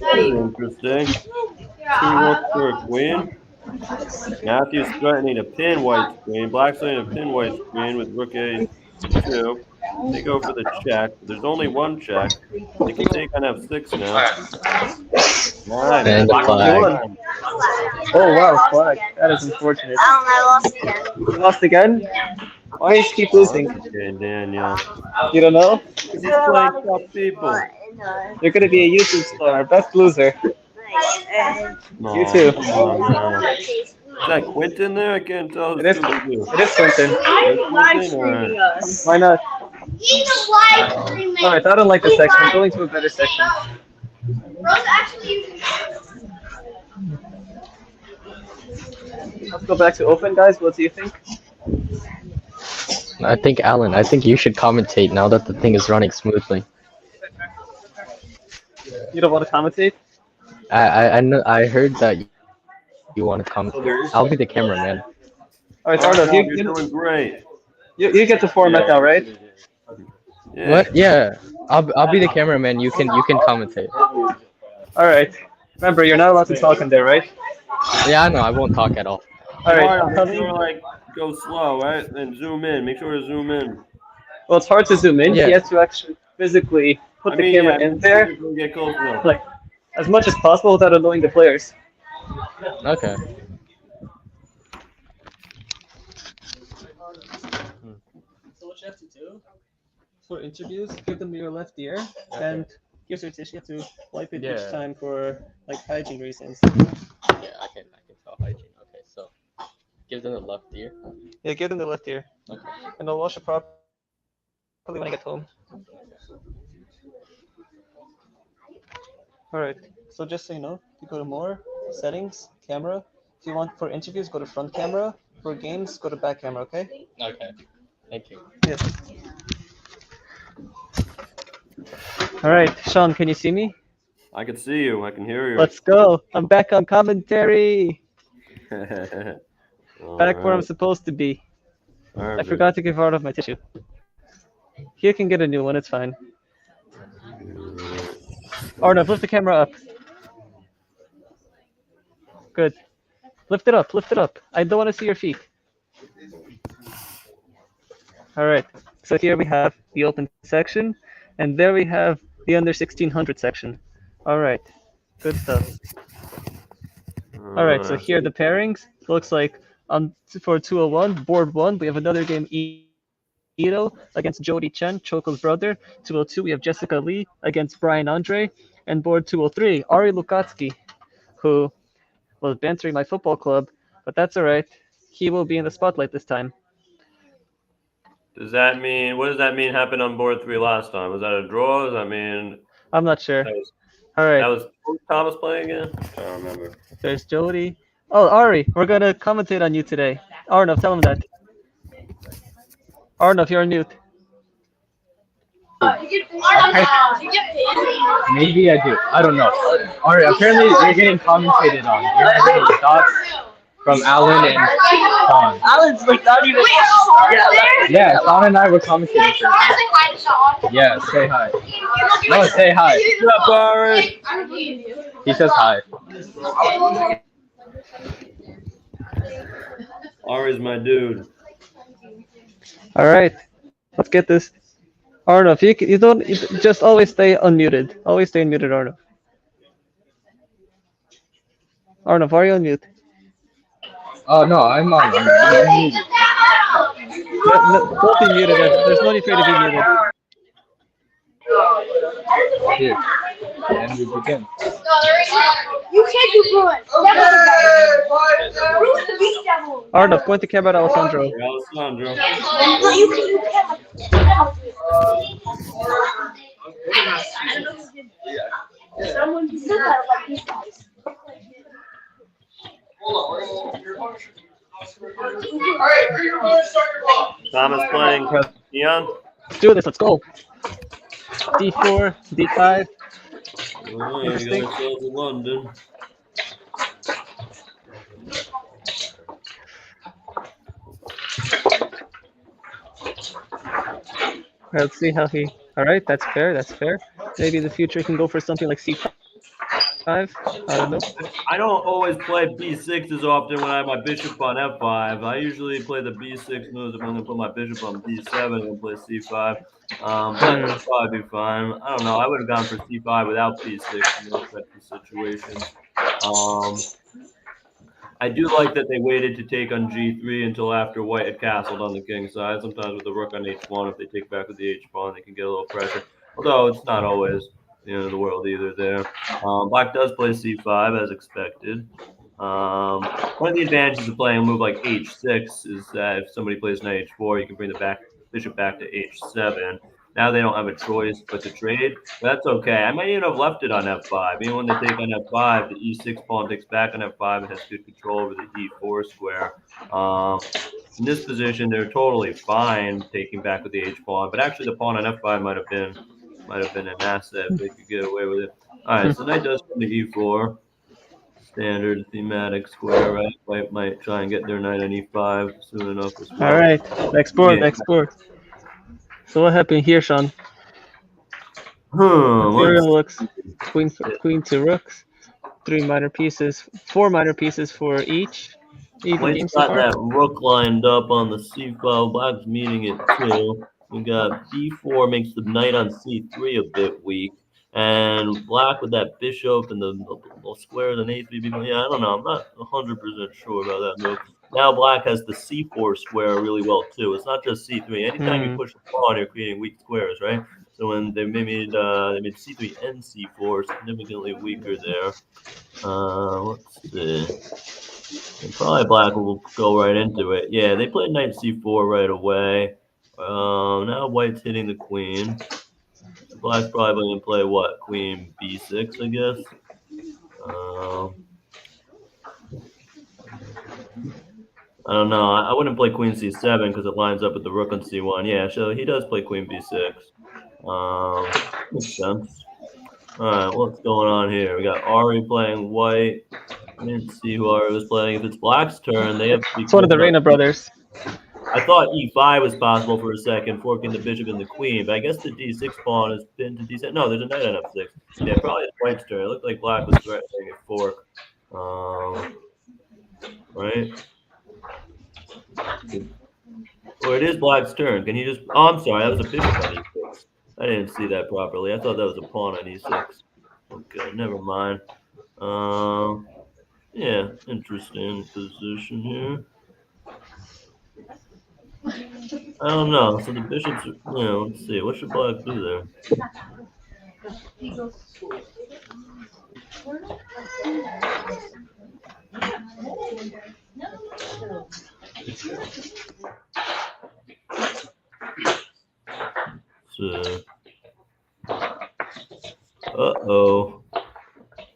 Interesting. Two looks for a queen. Matthew's threatening to pin white queen. Black's threatening to pin white queen with rook a2. They go for the check. There's only one check. They can take on f6 now. Right, And the flag. Oh wow, flag. That is unfortunate. I lost again. You lost again? Why do you keep losing? Okay, Daniel. You don't know? He's playing tough people. You're gonna be a YouTube star. Best loser. No, You too. come on, man. Is that Quentin there? I can't tell. It is Quentin. Alright. Why not? He's a live streaming. Alright, I don't like this section. I'm going to a better section. Rose actually. Let's go back to open, guys. What do you think? I think Alan, I think you should commentate now that the thing is running smoothly. You don't want to commentate? I know. I heard that you want to commentate. I'll be the cameraman. Alright, Arnold, You're doing great. you get the format now, right? Yeah. What? Yeah. I'll be the cameraman. You can commentate. Alright. Remember, you're not allowed to talk in there, right? Yeah, I know. I won't talk at all. Alright. Make sure, like, go slow, right? And zoom in. Make sure to zoom in. Well, it's hard to zoom in. Yeah. He has to actually physically put the camera in there, Get close enough. like as much as possible without annoying the players. Okay. So what you have to do for interviews, give them your left ear, and here's your tissue. You have to wipe it each time for like hygiene reasons. Yeah, I can tell hygiene. Okay, so give them the left ear. Yeah, give them the left ear, Okay. and I'll wash it properly when I get home. All right. So just so you know, you go to more settings, camera. If you want for interviews, go to front camera. For games, go to back camera. Okay. Okay. Thank you. Yes. All right, Sean, can you see me? I can see you. I can hear you. Let's go. I'm back on commentary. All Back where I'm right. supposed to be. I Perfect. forgot to give Arnold my tissue. You can get a new one. It's fine. Arnold, lift the camera up. Good. Lift it up. Lift it up. I don't want to see your feet. All right. So here we have the open section, and there we have the under 1600 section. All right. Good stuff. All right. So here are the pairings. Looks like for 201, board 1, we have another game. Ito against Jody Chen, Choco's brother. 202, we have Jessica Lee against Brian Andre. And board 203, Ari Lukatsky, who was bantering my football club, but that's all right. He will be in the spotlight this time. Does that mean, what does that mean happened on board 3 last time? Was that a draw? Does that mean I'm not sure. that was, All right, that was Thomas playing again? I don't remember. there's Jody. Oh, Ari, we're going to commentate on you today. Arnav, tell him that. Arnav, you're on mute. Maybe I do. I don't know. Alright, apparently you're getting commentated on. Do you have any thoughts? from Alan and Sean. Alan's like not even. Yeah, Sean and I were commentating. Yeah, say hi. No, say hi. What's up, Ari? He says hi. Ari's my dude. All right, let's get this. Arnav, you don't just always stay unmuted. Always stay unmuted, Arnav. Arnav, are you on mute? Oh no, I'm on. I'm muted. Don't be muted. There's no need for you to be muted. Here. And we begin. You can't do Bruin. Bruin's the beast devil. Arnav, point the camera at Alessandro. Alessandro. No, you can't. Someone said that about these guys. Alright, where you going to start your ball? Thomas playing Neon. Let's do this. Let's go. D4, D5. Oh, you Interesting. guys go to London. Let's see how he. All right, that's fair. That's fair. Maybe in the future he can go for something like C5. I don't know. I don't always play B6 as often when I have my bishop on F5. I usually play the B6 moves if I'm going to put my bishop on B7 and play C5. But that'd probably be fine. I don't know. I would have gone for C5 without B6 in those types of situations. I do like that they waited to take on G3 until after white had castled on the king side. Sometimes with the rook on H1, if they take back with the H pawn, they can get a little pressure. Although it's not always the end of the world either there. Black does play C5 as expected. One of the advantages of playing a move like H6 is that if somebody plays knight H4, you can bring the bishop back to H7. Now they don't have a choice but to trade. But that's okay. I might even have left it on F5. Even when they take on F5, the E6 pawn takes back on F5 and has good control over the E4 square. In this position, they're totally fine taking back with the H pawn. But actually, the pawn on F5 might have been an asset if they could get away with it. All right, so knight does come to E4. Standard thematic square, right? White might try and get their knight on E5 soon enough as well. All right, next board, next board. So what happened here, Sean? Material looks queen to rooks, 3 minor pieces, 4 minor pieces for each. White's got that rook lined up on the C5. Black's meeting it too. We got B4 makes the knight on C3 a bit weak. And black with that bishop and the squares and A3, yeah, I don't know. I'm not 100% sure about that move. Now black has the C4 square really well too. It's not just C3. Anytime you push a pawn, you're creating weak squares, right? So when they made C3 and C4 significantly weaker there. Let's see. And probably black will go right into it. Yeah, they played knight C4 right away. Now white's hitting the queen. Black's probably going to play what? Queen B6, I guess. I don't know. I wouldn't play queen C7 because it lines up with the rook on C1. Yeah, so he does play queen B6. Makes sense. All right, what's going on here? We got Ari playing white. I didn't see who Ari was playing. If it's black's turn, they have to be. It's one of the Reina brothers. I thought E5 was possible for a second, forking the bishop and the queen, but I guess the D6 pawn has been to D7. No, there's a knight on F6. Yeah, probably it's white's turn. It looked like black was threatening a fork. Right? Or it is black's turn. Can he just... Oh, I'm sorry. That was a bishop on E6. I didn't see that properly. I thought that was a pawn on E6. Okay, never mind. Yeah, interesting position here. I don't know. So the bishops, let's see. What should black do there? So, uh-oh.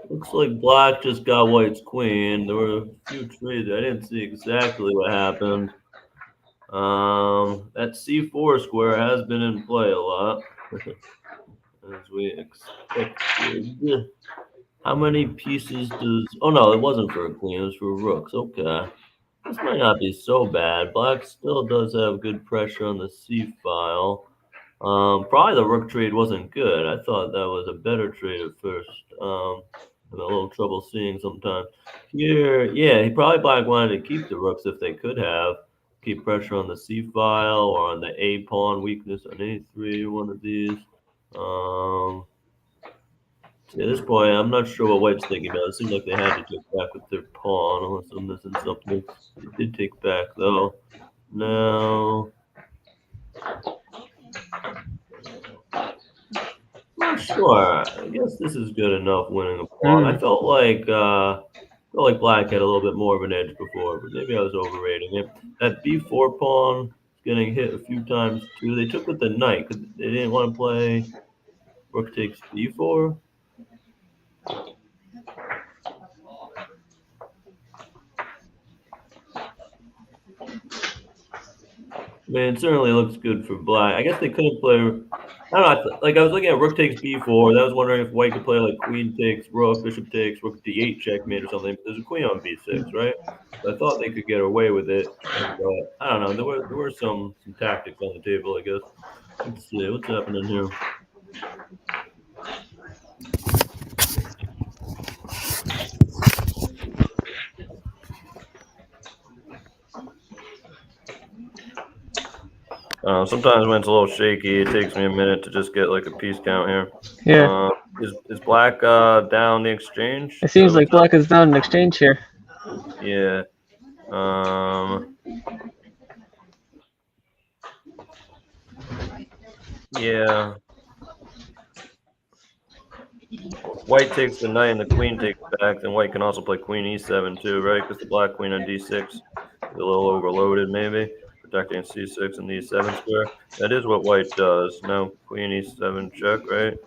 Looks like black just got white's queen. There were a few trades. I didn't see exactly what happened. That C4 square has been in play a lot, as we expected. How many pieces does... Oh, no, it wasn't for a queen. It was for rooks. Okay. This might not be so bad. Black still does have good pressure on the C file. Probably the rook trade wasn't good. I thought that was a better trade at first. I'm a little trouble seeing sometimes. Here, yeah, Black wanted to keep the rooks if they could have. Keep pressure on the C file or on the A pawn, weakness on A3, one of these. At this point, I'm not sure what White's thinking about. It seemed like they had to take back with their pawn, unless I'm missing something. They did take back, though. Now, not sure. I guess this is good enough winning a pawn. I felt like Black had a little bit more of an edge before, but maybe I was overrating it. That B4 pawn is getting hit a few times, too. They took with the knight because they didn't want to play rook takes B4. I mean, it certainly looks good for Black. I guess they couldn't play. I don't know. Like I was looking at rook takes b4. I was wondering if White could play like queen takes rook, bishop takes, rook d8 checkmate or something. But there's a queen on b6, right? So I thought they could get away with it. But I don't know. There were some tactics on the table, I guess. Let's see what's happening here. Sometimes when it's a little shaky, it takes me a minute to just get like a piece count here. Yeah. Is Black down the exchange? It seems like Black is down in exchange here. Yeah. Yeah. White takes the knight and the queen takes back. Then White can also play queen e7 too, right? Because the black queen on d6 is a little overloaded, maybe. Protecting c6 and the e7 square. That is what White does. Now queen e7 check, right?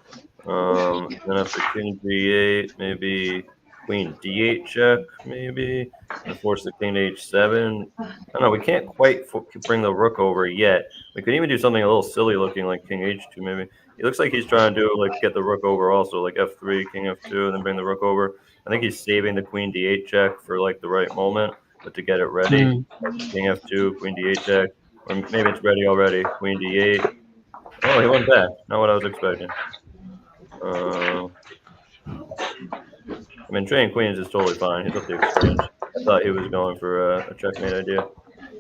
Then after king g8, maybe queen d8 check, maybe. And force the king to h7. I don't know. We can't quite bring the rook over yet. We could even do something a little silly looking like king h2, maybe. It looks like he's trying to do like get the rook over also, like f3, king f2, and then bring the rook over. I think he's saving the queen d8 check for like the right moment, but to get it ready, king f2, queen d8 check, or maybe it's ready already. Queen d8. Oh, he went back. Not what I was expecting. I mean, trading queens is totally fine. He's up the exchange. I thought he was going for a checkmate idea,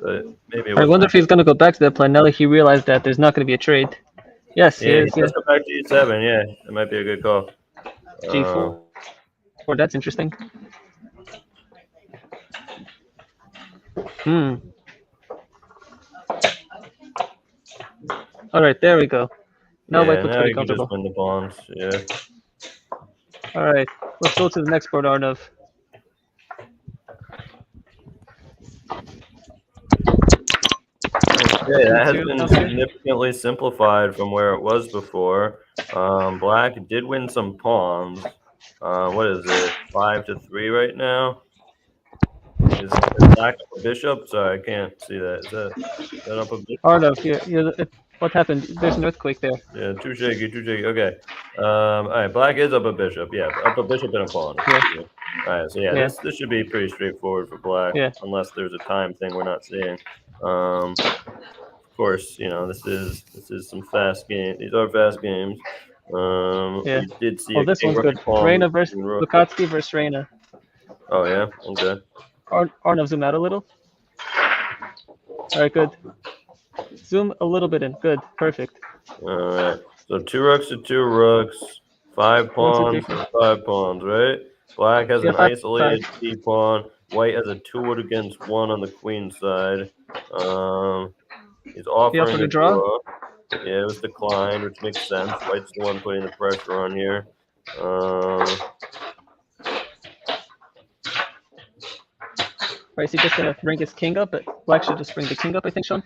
but maybe it was. I wonder if he's going to go back to that plan now that he realized that there's not going to be a trade. Yes, yeah, he is. Let's go back to e7. Yeah, that might be a good call. G4. Oh, that's interesting. All right, there we go. Now White looks pretty comfortable. Just win the pawns. Yeah. All right, let's go to the next board, Arnav. Okay, that has been significantly simplified from where it was before. Black did win some pawns. What is it? 5-3 right now. Is Black up a bishop? Sorry, I can't see that. Is that up a bishop? Arnav, what happened? There's an earthquake there. Yeah, too shaky, too shaky. Okay. All right, Black is up a bishop. Yeah, up a bishop and a pawn. Yeah. All right, so yeah, this should be pretty straightforward for Black, unless there's a time thing we're not seeing. Of course, you know, this is some fast game. These are fast games. We did see this one's good. Reina versus Lukatsky versus Reina. Oh yeah, okay. Arnav, zoom out a little. All right, good. Zoom a little bit in. Good, perfect. All right. So 2 rooks to 2 rooks, 5 pawns to 5 pawns, right? Black has an isolated C pawn. White has a 2 against 1 on the queen side. He's offering a draw. Yeah, it was declined, which makes sense. White's the one putting the pressure on here. Right, is he just gonna bring his king up? But Black should just bring the king up, I think, Sean.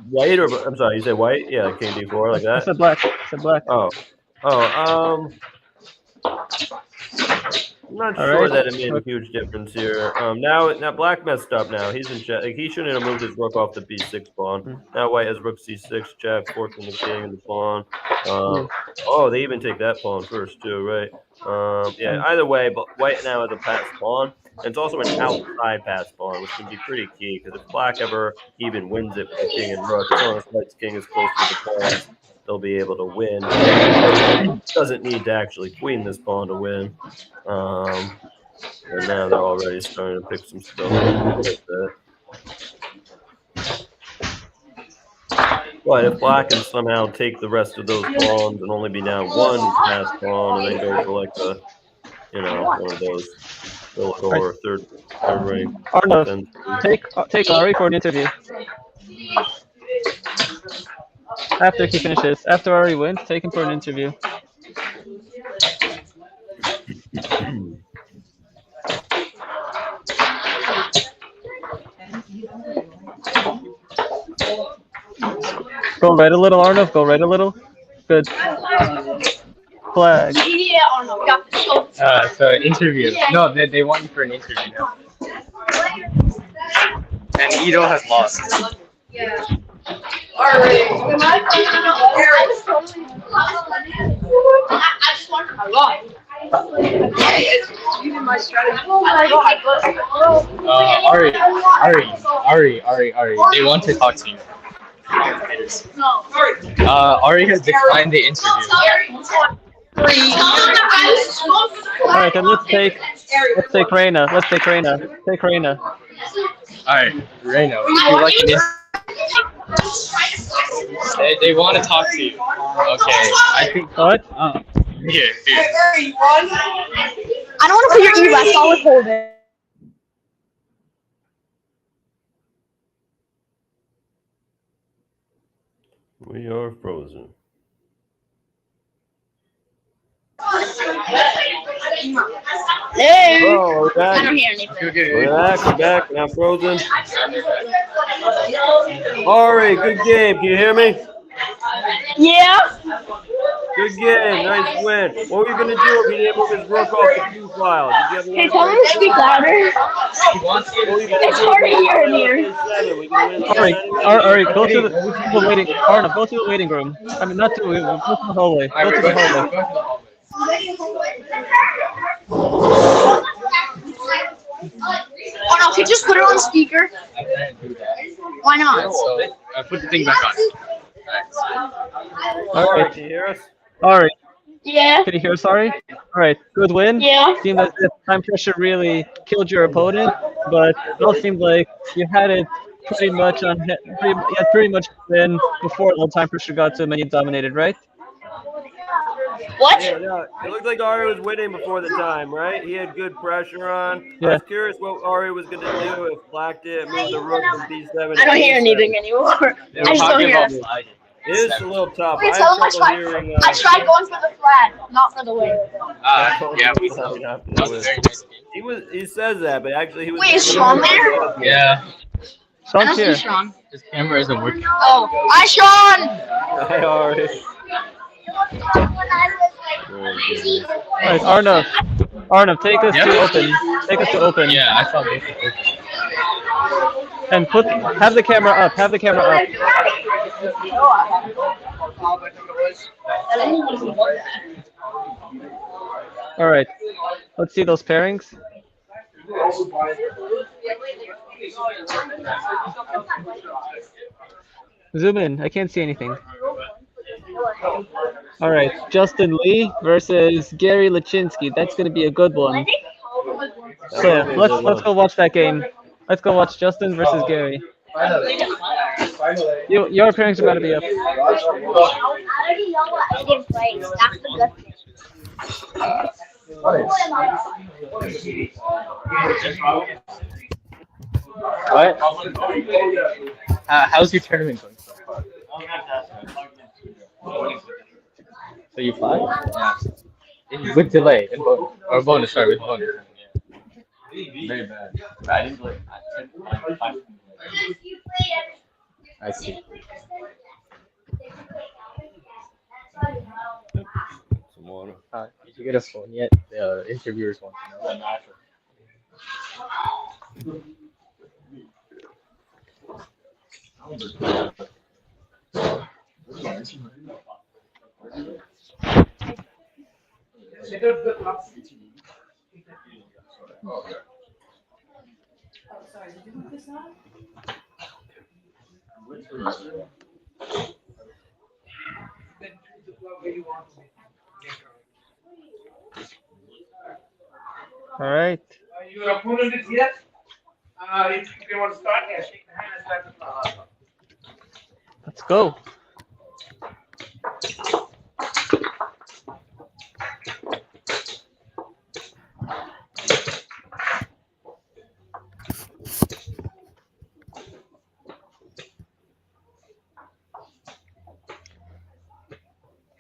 White or I'm sorry, you said white? Yeah, like king d4 like that. I said Black. Black. I'm not sure that it made a huge difference here. Now Black messed up. Now he's in check. Like, he shouldn't have moved his rook off the b6 pawn. Now White has rook c6 check, forcing the king and the pawn. They even take that pawn first too, right? Yeah. Either way, but White now has a passed pawn. And it's also an outside pass pawn, which can be pretty key because if Black ever even wins it with the king and rook, as long as White's king is close to the pawns, they'll be able to win. Doesn't need to actually queen this pawn to win. And now they're already starting to pick some stuff up. But if Black can somehow take the rest of those pawns and only be down one pass pawn and then go for like a, one of those or third rank. Arnav, take Ari for an interview. After he finishes, after Ari wins, take him for an interview. Go right a little, Arnav. Go right a little. Good. Flag. Yeah, Arnold, got the show. So interview. No, they want you for an interview now. And Ito has lost. Yeah. Alright. I just wanted my life. Even my strategy. Oh my god. Ari. They want to talk to you. No. Ari has declined the interview. Alright, then let's take Reina. Take Reina. Alright, Reina, would you like an they want to talk to you. Okay, I think What? here. I don't want to put your e-bike, I'll withhold it. We are frozen. Hey. Oh, we're I back. don't hear anything. We're back. Now frozen. Ari, good game. Can you hear me? Yeah. Good game. Nice win. What were you going to do if you didn't move his rook off the blue file? Did you Hey, tell him to speak louder. It's hard to hear in here. Ari, go to the waiting. Arnav, go to the waiting room. I mean, not to go to the hallway. Go to the hallway. Oh no, can you just put it on speaker? I can't do that. Why not? So I put the thing back on. Ari, can you hear us? Ari, Yeah. can you hear us, Ari? Alright, good win. Yeah. Seemed as if time pressure really killed your opponent, but it all seemed like you had it pretty much pretty much win before all time pressure got to him and you dominated, right? What? Yeah, it looked like Ari was winning before the time, right? He had good pressure on. Yeah. I was curious what Ari was going to do if Black didn't move the rook from B7. I don't hear anything anymore. I just don't hear it. It is a little tough. Wait, I tell him have trouble hearing. I tried going for the flag, not for the win. Yeah, we saw. That was a very nice game. He says that, but actually he was. Wait, is Sean there? Yeah. I Sean's don't see here. Sean. His camera isn't working. Oh, hi, Sean! Hi, Ari. Alright, Arnav, take us to open. Take us to open. Yeah, I saw both of them. And have the camera up. Have the camera up. Alright. Let's see those pairings. Zoom in. I can't see anything. Alright. Justin Lee versus Gary Lachinsky. That's gonna be a good one. So let's go watch that game. Let's go watch Justin versus Gary. Your pairings are about to be up. I already know what I didn't play. That's the good thing. What? How's your tournament going so far? So you fly? Yeah. With delay and bonus. Or bonus, sorry, with bonus. Yeah. Very bad. I didn't like. I see. Some water. Did you get a phone yet? The interviewers want to know. All right. Are you an opponent yet? If you want to start, yeah, shake the hand and start the Let's go.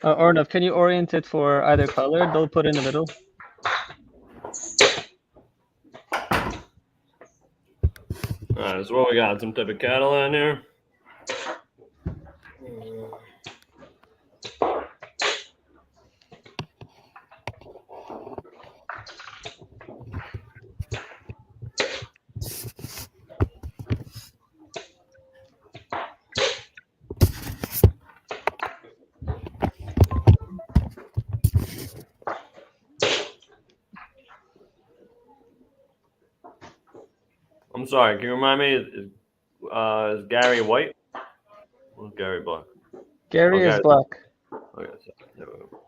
Arnav, can you orient it for either color? Don't put in the middle. Alright, so what we got? Some type of Catalan here? I'm sorry, can you remind me, is Gary white? Or Gary black? Gary is Gary. black. Okay, so there we go.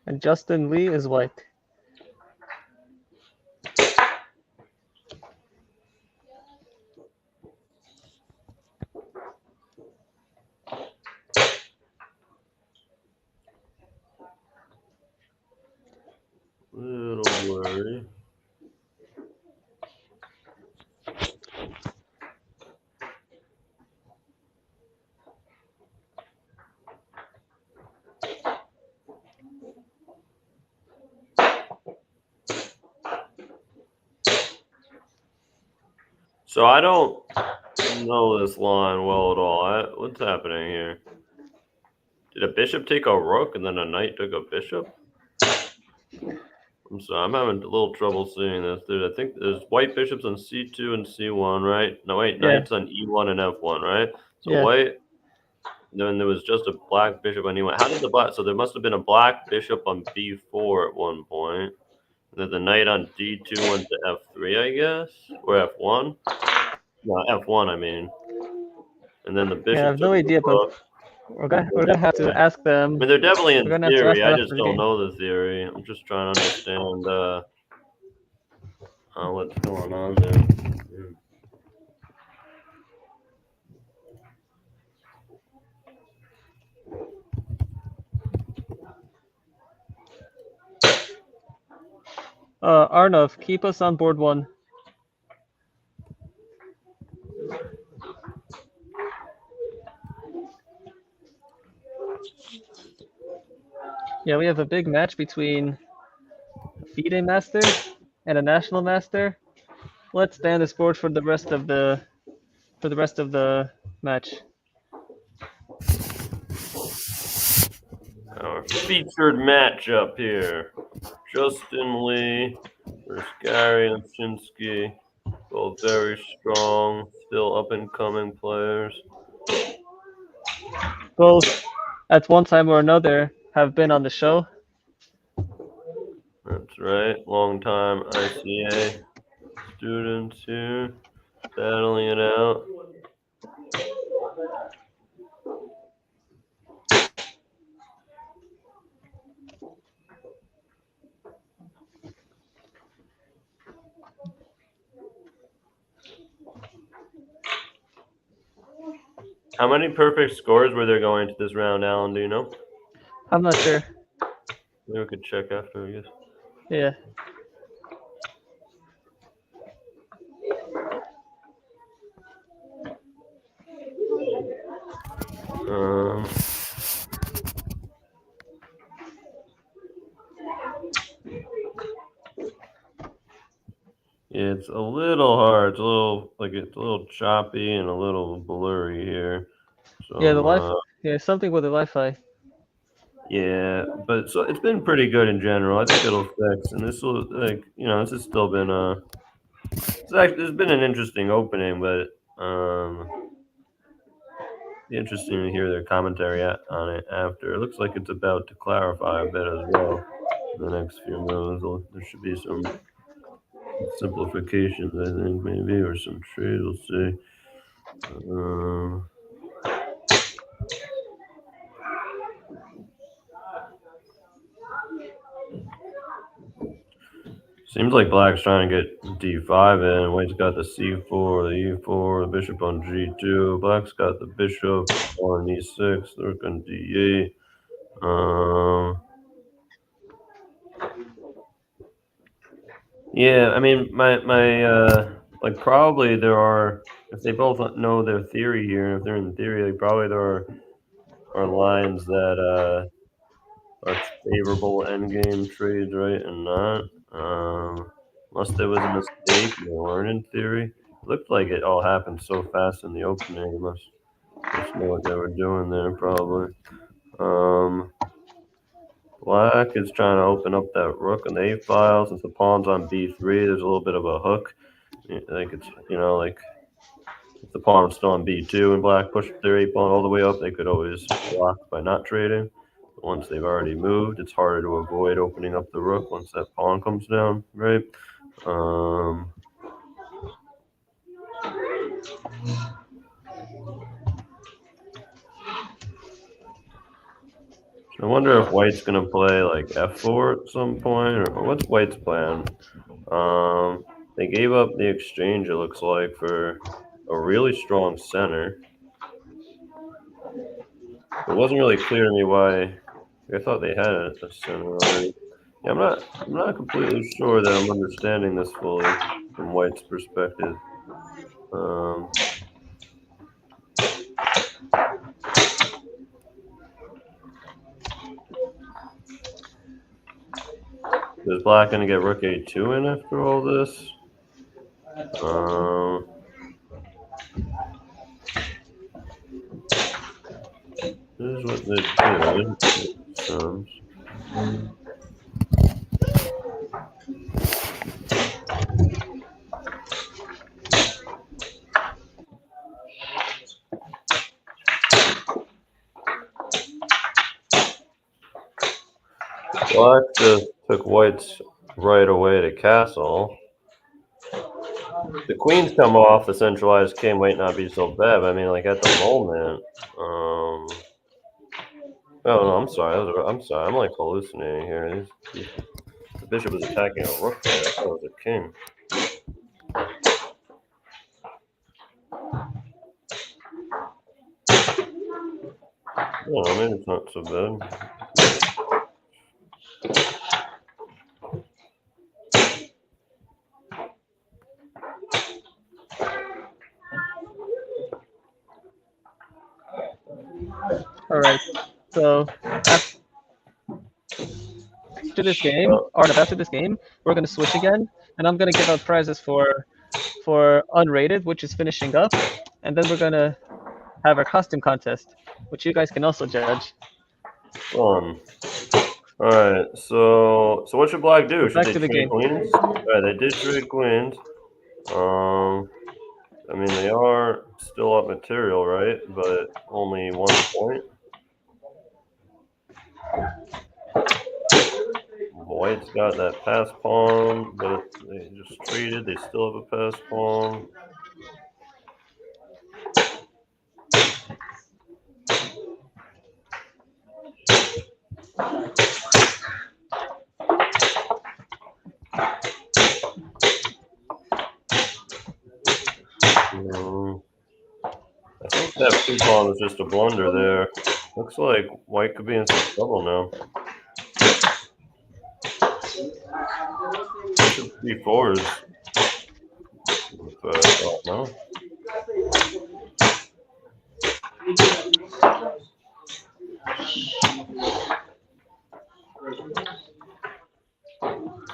And Justin Lee is white. Little blurry. So I don't know this line well at all. What's happening here? Did a bishop take a rook and then a knight took a bishop? I'm sorry, I'm having a little trouble seeing this, dude. I think there's white bishops on c2 and c1, right? No, wait, Yeah. knights on e1 and f1, right? So Yeah. white, then there was just a black bishop on e1. How did the black, so there must have been a black bishop on b4 at one point. And then the knight on d2 went to f3, I guess? Or f1? No, f1, I mean. And then the bishop Yeah, I have no took the idea, but rook. we're gonna have to ask them. I mean, they're definitely in We're gonna have to ask theory. them I after just the don't game. know the theory. I'm just trying to understand what's going on there. Arnav, keep us on board one. Yeah, we have a big match between a FIDE master and a national master. Let's stay on this board for the rest of the match. Our featured matchup here. Justin Lee versus Gary and Shinsky. Both very strong, still up and coming players. Both, at one time or another, have been on the show. That's right. Long time ICA students here, battling it out. How many perfect scores were there going to this round, Alan? Do you know? I'm not sure. Maybe we could check after, I guess. Yeah. Yeah, it's a little hard. It's a little choppy and a little blurry here. So, Yeah, the Wi-Fi. Yeah, something with the Wi-Fi. Yeah, but so it's been pretty good in general. I think it'll fix, and this will this has still been there's been an interesting opening, but interesting to hear their commentary on it after. It looks like it's about to clarify a bit as well. In the next few moves, there should be some simplifications, I think, maybe, or some trades. We'll see. Seems like black's trying to get d5 in. White's got the c4, the e4, the bishop on g2. Black's got the bishop on e6, the rook on d8. Yeah, I mean, my like probably there are, if they both know their theory here, and if they're in theory, like probably there are lines that are favorable endgame trades, right, and not. Unless there was a mistake and they weren't in theory. It looked like it all happened so fast in the opening. They must know what they were doing there, probably. Black is trying to open up that rook on the a-file. Since the pawn's on b3, there's a little bit of a hook. I think it's, like if the pawn was still on b2 and black pushed their a-pawn all the way up, they could always block by not trading. But once they've already moved, it's harder to avoid opening up the rook once that pawn comes down, right? I wonder if white's going to play like f4 at some point, or what's white's plan? They gave up the exchange, it looks like, for a really strong center. It wasn't really clear to me why. I thought they had a center already. Yeah, I'm not completely sure that I'm understanding this fully from white's perspective. Is black going to get rook a2 in after all this? This is what they did. Black just took white's right away to castle. The queen's come off, the centralized king might not be so bad, but I mean, like, at the moment, oh no, I'm sorry, I'm like hallucinating here. The bishop is attacking a rook there. I thought it was a king. Oh, maybe it's not so bad. All right. So after this game, after this game, we're gonna switch again, and I'm gonna give out prizes for unrated, which is finishing up, and then we're gonna have our costume contest, which you guys can also judge. All right. So what should black do? Should they trade queens? All right, they did trade queens. I mean, they are still up material, right? But only 1 point. White's got that pass pawn, but they just traded. They still have a pass pawn. I think that two pawn was just a blunder there. Looks like white could be in some trouble now. b4 is no.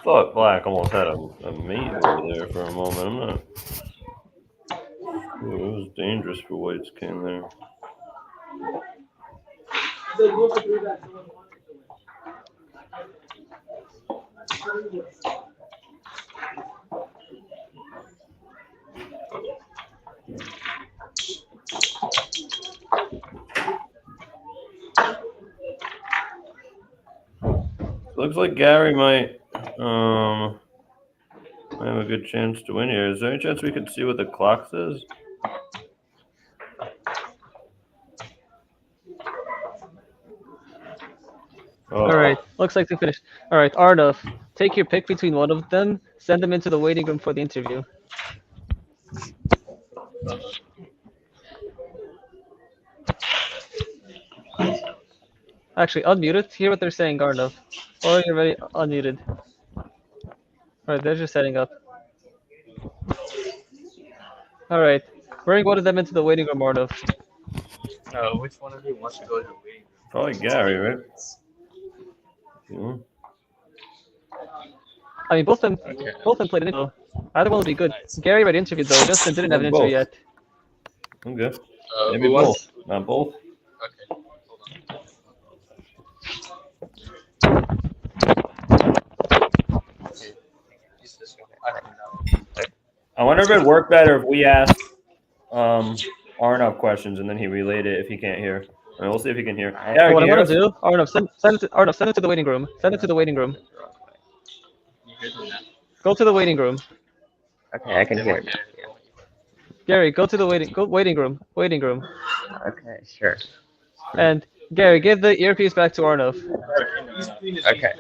Thought black almost had a mate over there for a moment. I'm not. Ooh, it was dangerous for white's king there. Looks like Gary might have a good chance to win here. Is there any chance we could see what the clock says? Oh. All right, looks like they finished. All right, Arnav, take your pick between one of them. Send them into the waiting room for the interview. Actually, unmute it. Hear what they're saying, Arnav. Or you're already unmuted. Alright, they're just setting up. Alright, bring one of them into the waiting room, Arnav. Which one of you wants to go to the waiting room? Probably Gary, right? Yeah. I mean, both of them played an intro. Either one would be good. Gary already interviewed though. Justin didn't have an interview yet. Okay. Maybe both. Not both. Okay. I wonder if it'd work better if we asked Arnav questions and then he relayed it if he can't hear. I mean, we'll see if he can hear. Gary, What can I you want to hear us? do, Arnav, send it to the waiting room. Send it to the waiting room. Go to the waiting room. Okay, I can hear it. Gary, go to the waiting room. Waiting room. Okay, sure. And Gary, give the earpiece back to Arnav. Okay.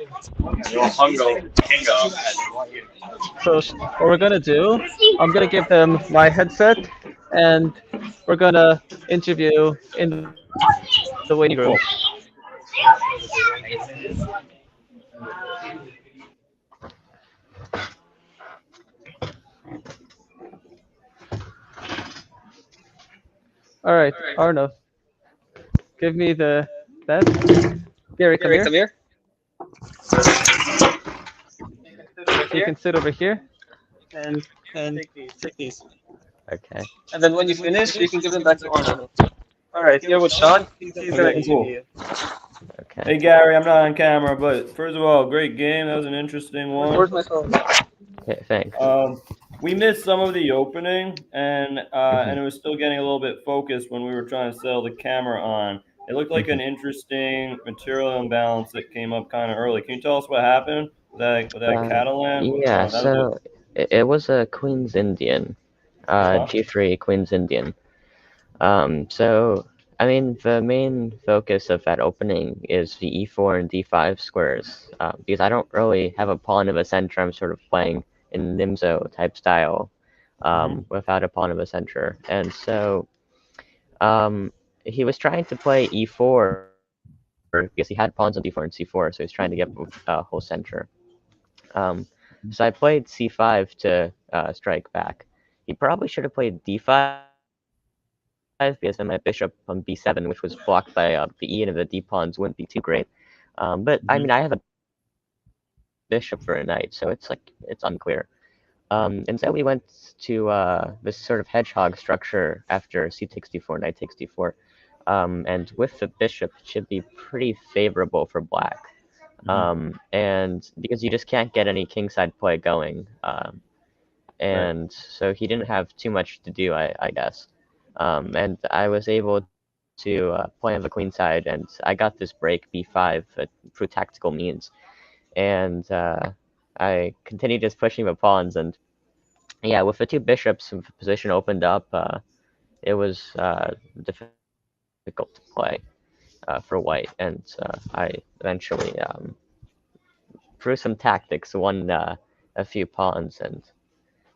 So what we're gonna do, I'm gonna give them my headset, and we're gonna interview in the waiting room. All right, Arnav, give me that. Gary, come here. You can sit over here, and take these. Okay. And then when you finish, you can give them back to Arnav. All right, here with Sean. He's gonna interview you. Okay. Hey Gary, I'm not on camera, but first of all, great game. That was an interesting one. Where's my phone? Okay, thanks. We missed some of the opening, and it was still getting a little bit focused when we were trying to sell the camera on. It looked like an interesting material imbalance that came up kind of early. Can you tell us what happened with that Catalan? Yeah, so it was a Queen's Indian, G3 Queen's Indian. So, I mean, the main focus of that opening is the E4 and D5 squares, because I don't really have a pawn of a center. I'm sort of playing in Nimzo type style, without a pawn of a center. And so, he was trying to play E4 because he had pawns on D4 and C4, so he's trying to get a whole center. So I played C5 to strike back. He probably should have played D5 because then my bishop on B7, which was blocked by the E and the D pawns, wouldn't be too great. But I mean, I have a bishop for a knight, so it's unclear. And so we went to this sort of hedgehog structure after C takes D4, knight takes D4. And with the bishop, it should be pretty favorable for black. And because you just can't get any kingside play going. And so he didn't have too much to do, I guess. And I was able to play on the queen side, and I got this break B5 through tactical means. And I continued just pushing the pawns, and yeah, with the two bishops, the position opened up. It was difficult to play for white, and I eventually, through some tactics, won a few pawns, and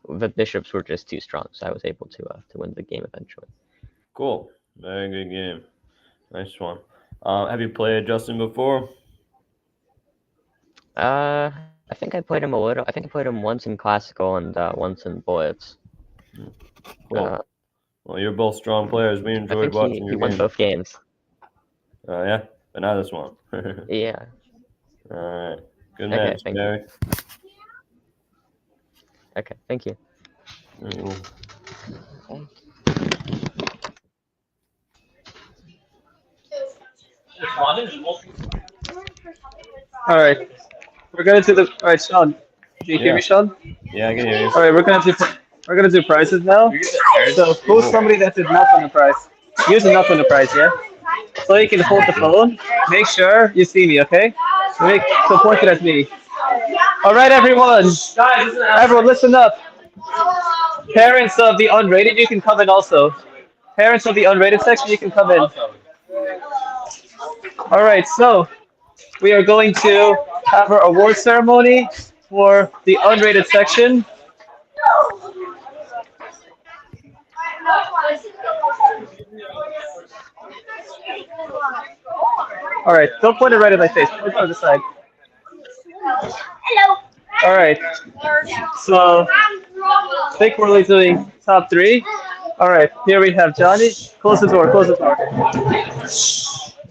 the bishops were just too strong, so I was able to win the game eventually. Cool, very good game, nice one. Have you played Justin before? I think I played him a little. I think I played him once in classical and once in bullets. Cool. Well, you're both strong players. We enjoyed watching your he won game. both games. Oh yeah, but not this one. Yeah. All right. Good Okay, match, thank Gary. you. Okay, thank you. All right, we're gonna do the. All right, Sean. Do you hear me, Sean? Yeah, I can hear you. All right, we're gonna do prizes now. So who's somebody that did not win the prize? You did not win the prize, yeah? So you can hold the phone. Make sure you see me, okay? So point it at me. All right, everyone. Everyone, listen up. Parents of the unrated, you can come in also. Parents of the unrated section, you can come in. All right, so we are going to have our award ceremony for the unrated section. All right, don't point it right in my face. Point it on the side. Hello. All right. So, I think we're only doing top 3. All right, here we have Johnny. Close the door, close the door.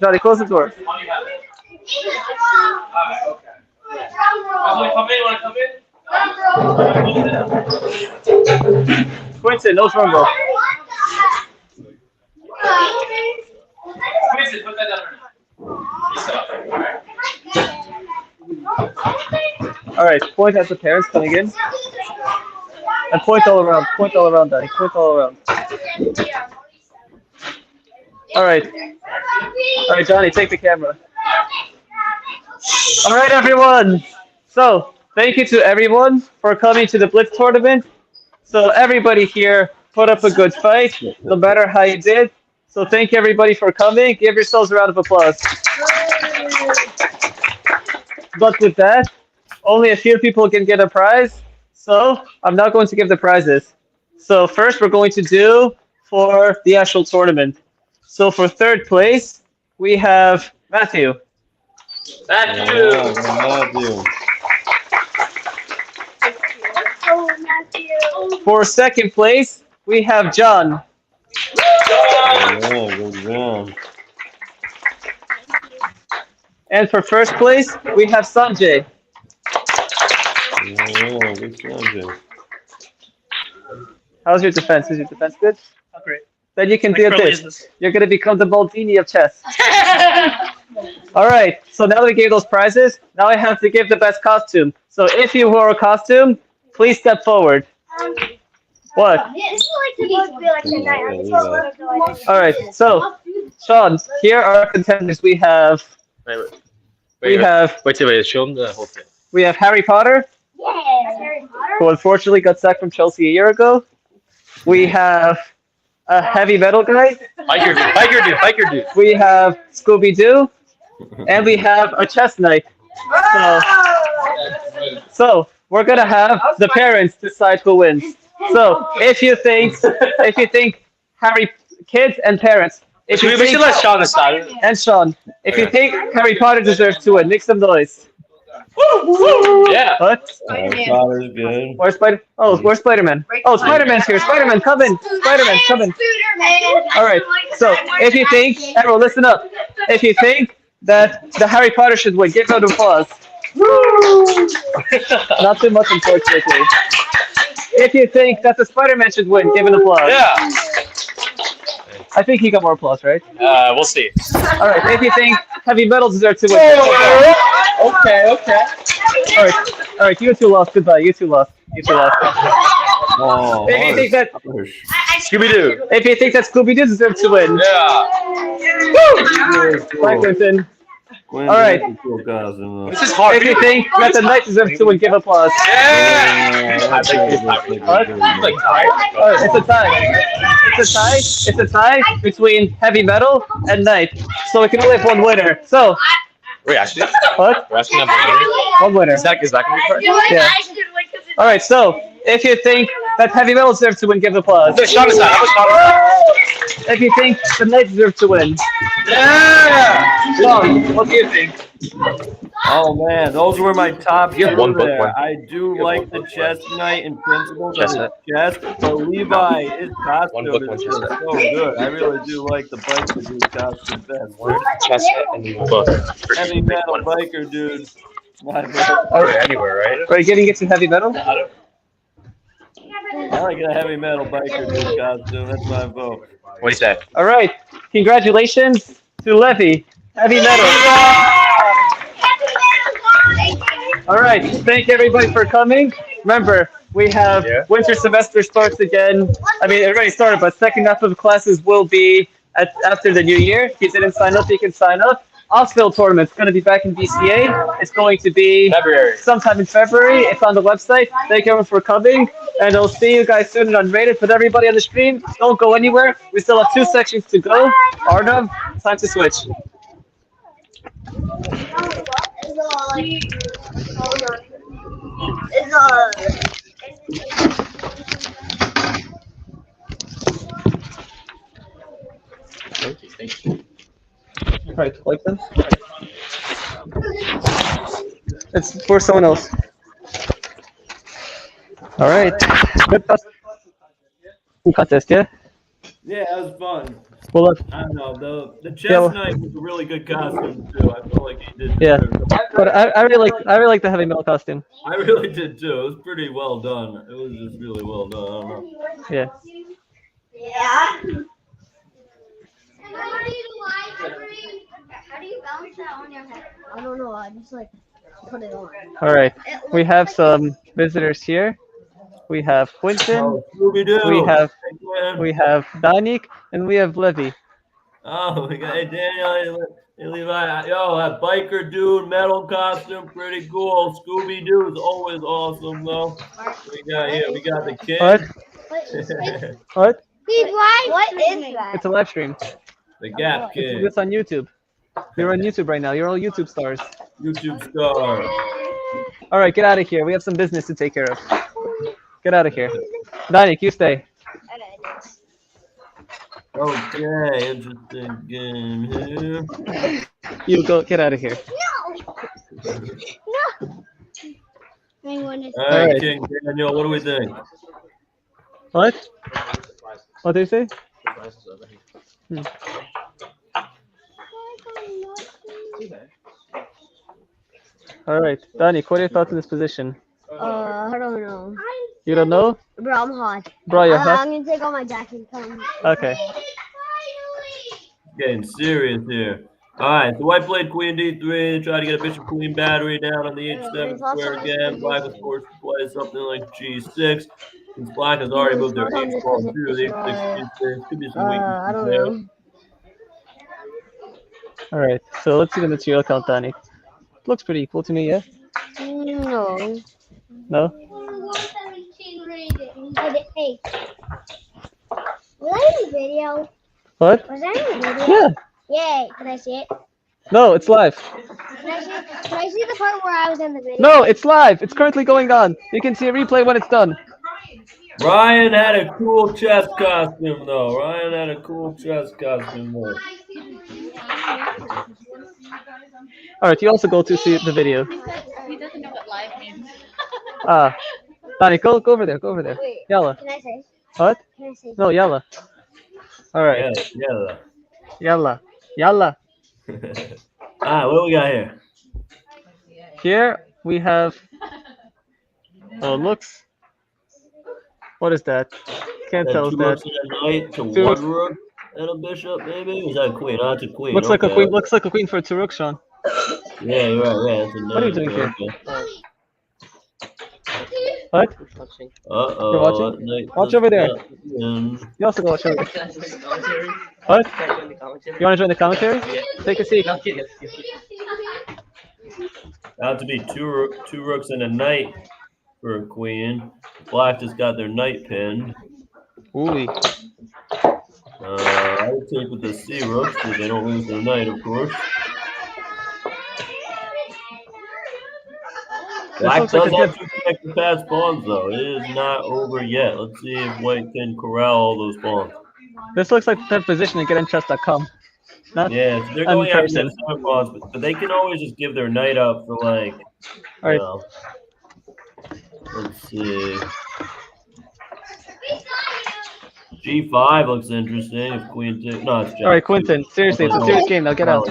Johnny, close the door. Quinton, no rumble. All right, point at the parents coming in. And point all around, Danny. Point all around. All right, Johnny, take the camera. All right, everyone. So, thank you to everyone for coming to the Blitz Tournament. So, everybody here put up a good fight, no matter how you did. So, thank you, everybody, for coming. Give yourselves a round of applause. But with that, only a few people can get a prize. So, I'm not going to give the prizes. So, first, we're going to do for the actual tournament. So, for 3rd place, we have Matthew. Matthew. For 2nd place, we have John. And for 1st place, we have Sanjay. How's your defense? Is your defense good? Great. Then you can do this. You're going to become the Baldini of chess. All right. So now that we gave those prizes, now I have to give the best costume. So if you wore a costume, please step forward. What? All right. So, Sean, here are our contenders. We have. We have Harry Potter, who unfortunately got sacked from Chelsea a year ago. We have a heavy metal guy. Biker dude. We have Scooby-Doo, and we have a chess knight. So we're gonna have the parents decide who wins. So if you think Harry, kids and parents. If you think, and Sean, if you think Harry Potter deserves to win, make some noise. Yeah. What? Potter's good. Where's Spider? Oh, where's Spider-Man? Oh, Spider-Man's here. Spider-Man, come in. Spider-Man, come in. All right. So if you think, everyone, listen up. If you think that the Harry Potter should win, give round of applause. Not too much, unfortunately. If you think that the Spider-Man should win, give an applause. Yeah. I think he got more applause, right? We'll see. All right. If you think heavy metal deserves to win. Okay. All right. You two lost. Goodbye. You two lost. Oh, If you think that Scooby-Doo. If you think that Scooby-Doo deserves to win. Yeah. Bye, Quentin. All right. This is hard. If you think that the Knight deserves to win, give applause. Yeah. It's a tie between heavy metal and Knight. So we can only have one winner. So. Wait, actually? What? We're asking that One winner. Is that going to be correct? Yeah. All right. So if you think that heavy metal deserves to win, give applause. Sean is not. If you think the Knight deserves to win. Yeah. Sean, what do you think? Oh man, those were my top two one book, there. one. I do like the chess knight and principles of his Chess chess, but Levi, his costume book, is one just chess so good. I really do like the biker dude costume best. Chess and book. Heavy metal biker dude. My vote. All right. Anywhere, right? Are you getting into heavy metal? I like a heavy metal biker dude costume. That's my vote. What do you say? All right. Congratulations to Levy. Heavy metal. All right. Thank everybody for coming. Remember, we have winter semester starts again. I mean, it already started, but second half of classes will be after the new year. If you didn't sign up, you can sign up. Offsville tournament. It's going to be back in BCA. It's going to be February. sometime in February. It's on the website. Thank you everyone for coming, and I'll see you guys soon and Unrated. But everybody on the stream, don't go anywhere. We still have 2 sections to go. Arnav, time to switch. All right, like them. It's for someone else. All right. Good contest, yeah? Yeah, that was fun. Well, I don't know. The chess knight was a really good costume too. I feel like he did. yeah. But I really like the heavy metal costume. I really did too. It was pretty well done. It was just really well done. I don't know. Yeah. Yeah. How do you balance that on your head? I don't know. I just like put it on. All right. We have some visitors here. We have Quinton. We have Danik, and we have Levy. Oh, we got hey, Daniel, hey, Levi. Yo, that biker dude, metal costume, pretty cool. Scooby Doo is always awesome though. We got the kid. What? What is that? It's a live stream. The Gap Kid. It's on YouTube. You're on YouTube right now. You're all YouTube stars. YouTube star. All right, get out of here. We have some business to take care of. Get out of here. Danik, you stay. Okay, interesting game here. You go. Get out of here. No. All right, King Daniel, what do we think? What? What did you say? All right, Danik, what are your thoughts on this position? I don't know. You don't know? Bro, I'm hot. Bro, you're hot? I'm gonna take off my jacket. Come. Okay. Getting serious here. All right, so white played queen d3, try to get a bishop queen battery down on the h7 square again. Black is forced to play something like g6. Since black has already moved their h ball through the h6, g6. Could be some weaknesses there. All right, so let's see the material count, Danik. Looks pretty equal to me, yeah? No. No? 117 rating. Hey. Was that in the video? What? Was that in the video? Yeah. Yay. Can I see it? No, it's live. Can I see the part where I was in the video? No, it's live. It's currently going on. You can see a replay when it's done. Ryan had a cool chess costume, though. Ryan had a cool chess costume, though. All right, you also go to see the video. He doesn't know what live means. Danik, go over there. Go over there. Wait, Yalla. can I say? What? Can I say? No, yalla. All right. Yeah. Yalla. Yalla. All right, what do we got here? Here we have. Oh, looks. What is that? Can't tell us that. Knight to Two one rook and a bishop, maybe? Is that a queen? Oh, it's a queen. Looks like a queen. Looks like a queen for a two rook, Sean. Yeah, you're right. Yeah, it's a What are you doing here? Okay. What? Uh-oh. You're watching? Watch over there. You also go watch over there. What? You want to join the commentary? Take a seat. About to be two rooks and a knight for a queen. Black just got their knight pinned. Ooh. I would take with the C rooks so they don't lose their knight, of course. Black does have two connected pass pawns, though. It is not over yet. Let's see if white can corral all those pawns. This looks like the third position at getinchess.com. Yeah, so they're going after the 7 pawns, but they can always just give their knight up for, like, you know. Let's see. G5 looks interesting. If queen two, no, it's Jack. All right, Quinton. Seriously, it's a serious game. Now get out.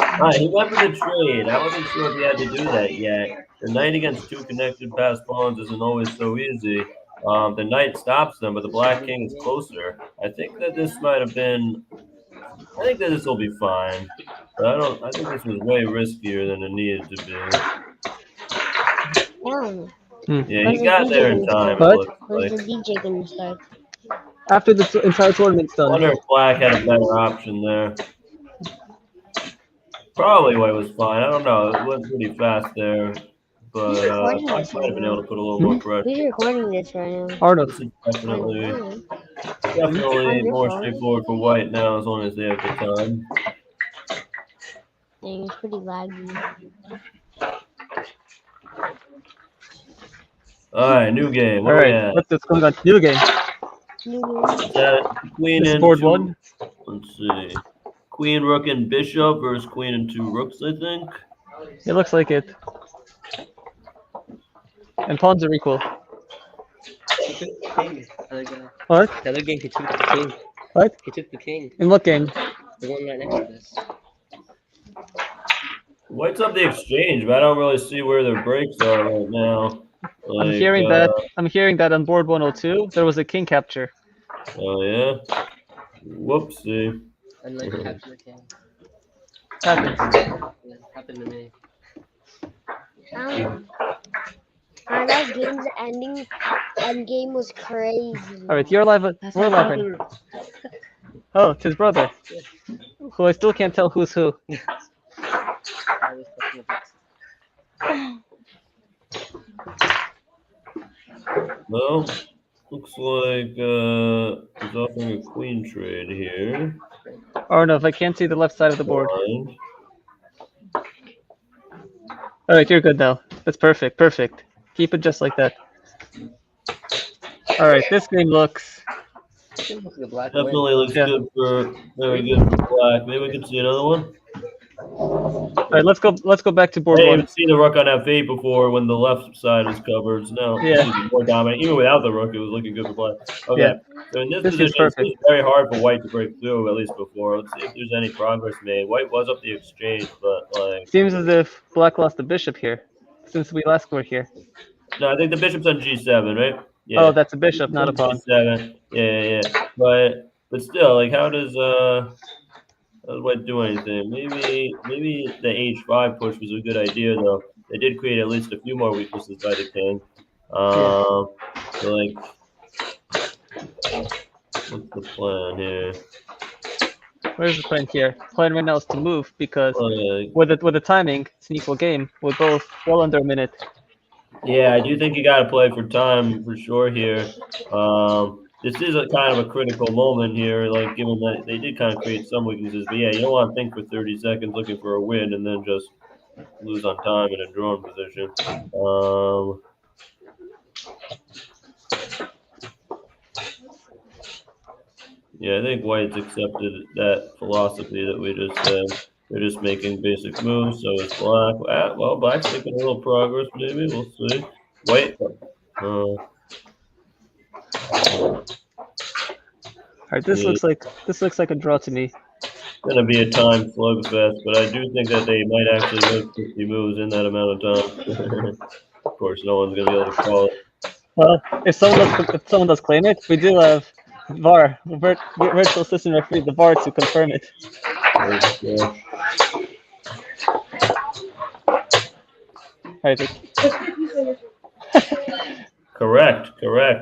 Alright, he went for the trade. I wasn't sure if he had to do that yet. The knight against two connected pass pawns isn't always so easy. The knight stops them, but the black king is closer. I think that this might have been. I think that this will be fine. But I think this was way riskier than it needed to be. Yeah, he got there in time. When's the DJ gonna start? After the entire tournament's done. I wonder if black had a better option there. Probably white was fine. I don't know. It went pretty fast there. But I might have been able to put a little more pressure. Who's recording this right now? Arnold. This is definitely more straightforward for white now as long as they have the time. Dang, it's pretty laggy. Alright, new game. What Alright, what's going on? New game. Queen This is and board two, one. Let's see. Queen, rook, and bishop versus queen and 2 rooks, I think. It looks like it. And pawns are equal. What? The other game, he took the king. What? He took the king. In what game? The one right next to this. White's up the exchange, but I don't really see where their breaks are right now. Like, I'm hearing that on board 102 there was a king capture. Oh yeah. Whoopsie. And like capture the king. Happens. Yeah, happened to me. That game's end game was crazy. Alright, you're live. We're live. Oh, it's his brother. Who I still can't tell who's who. Well, looks like he's offering a queen trade here. Arnav, I can't see the left side of the board. Alright, you're good now. That's perfect, perfect. Keep it just like that. Alright, this game looks... Definitely looks good for, very good for black. Maybe we can see another one. Alright, let's go back to board I one. haven't seen the rook on f8 before when the left side is covered. So now it's more dominant. Even without the rook, it was looking good for black. Okay, Yeah. so in this This is position, perfect. it's very hard for white to break through, at least before. Let's see if there's any progress made. White was up the exchange, but like... Seems as if black lost the bishop here, since we last were here. No, I think the bishop's on g7, right? Yeah. Oh, that's a bishop, not a pawn. G7. Yeah. But still, like, how does White do anything? Maybe the h5 push was a good idea, though. They did create at least a few more weaknesses by the king. So, like, what's the plan here? Where's the plan here? Plan right now is to move because with the timing, it's an equal game. We're both well under a minute. Yeah, I do think you got to play for time for sure here. This is a kind of a critical moment here, like given that they did kind of create some weaknesses. But yeah, you don't want to think for 30 seconds looking for a win and then just lose on time in a drawn position. Yeah, I think White's accepted that philosophy that we just said. They're just making basic moves, so is black. Well, black's making a little progress, maybe. We'll see. White. Alright, this looks like a draw to me. It's gonna be a time slugfest, but I do think that they might actually make 50 moves in that amount of time. Of course, no one's gonna be able to call it. Well, if someone does claim it, we do have VAR, virtual assistant referee, the VAR to confirm it. Correct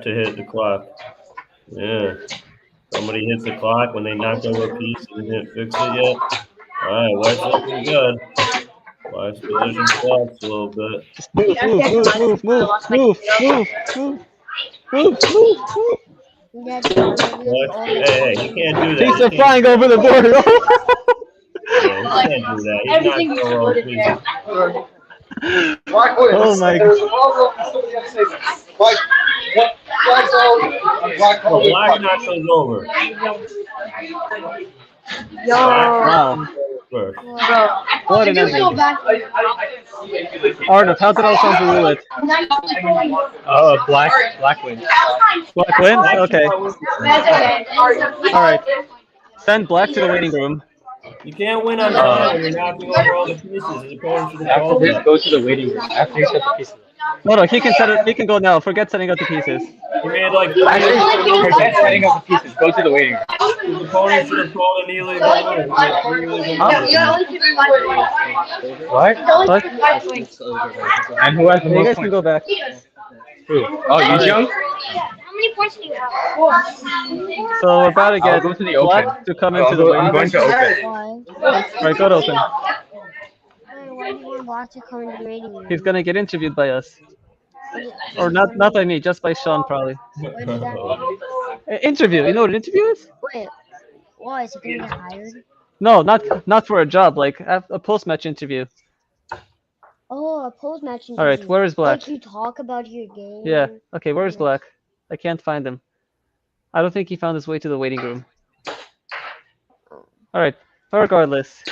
to hit the clock. Yeah. Somebody hits the clock when they knocked over a piece and didn't fix it yet. Alright, White's looking good. Black's position flops a little bit. Move. Hey, he can't do that. Piece are flying over the board. Yeah, he can't do that. He's not going over pieces. Oh my god. Black knocks those over. Wow. First. What an ending. Arnav, how did Alfonso rule it? Oh, black wins. Black wins? Okay. Alright. Send black to the waiting room. You can't win on time when you're knocking over all the pieces. His opponent should have After called this, that. go to the waiting room. After you set the pieces. No, he can set it. He can go now. Forget setting up the pieces. He made like Forget setting up the pieces. Go to the waiting room. his opponent should have called an illegal move. What? What? And who has the You most guys can points? go back. Who? Oh, you jump? How many points do you have? So we're about to I'll get go to the open. black to come into the I'm waiting going room. to open. Alright, go to open. why do you want Black to come into the meeting room? He's gonna get interviewed by us. What Or not by me, just by Sean probably. does that mean? Interview. You know what an interview is? Wait, why is he gonna get hired? No, not for a job. Like a post-match interview. Oh, a post match interview. All right, where is Black? Like you talk about your game. Yeah. Okay, where is Black? I can't find him. I don't think he found his way to the waiting room. All right. Regardless.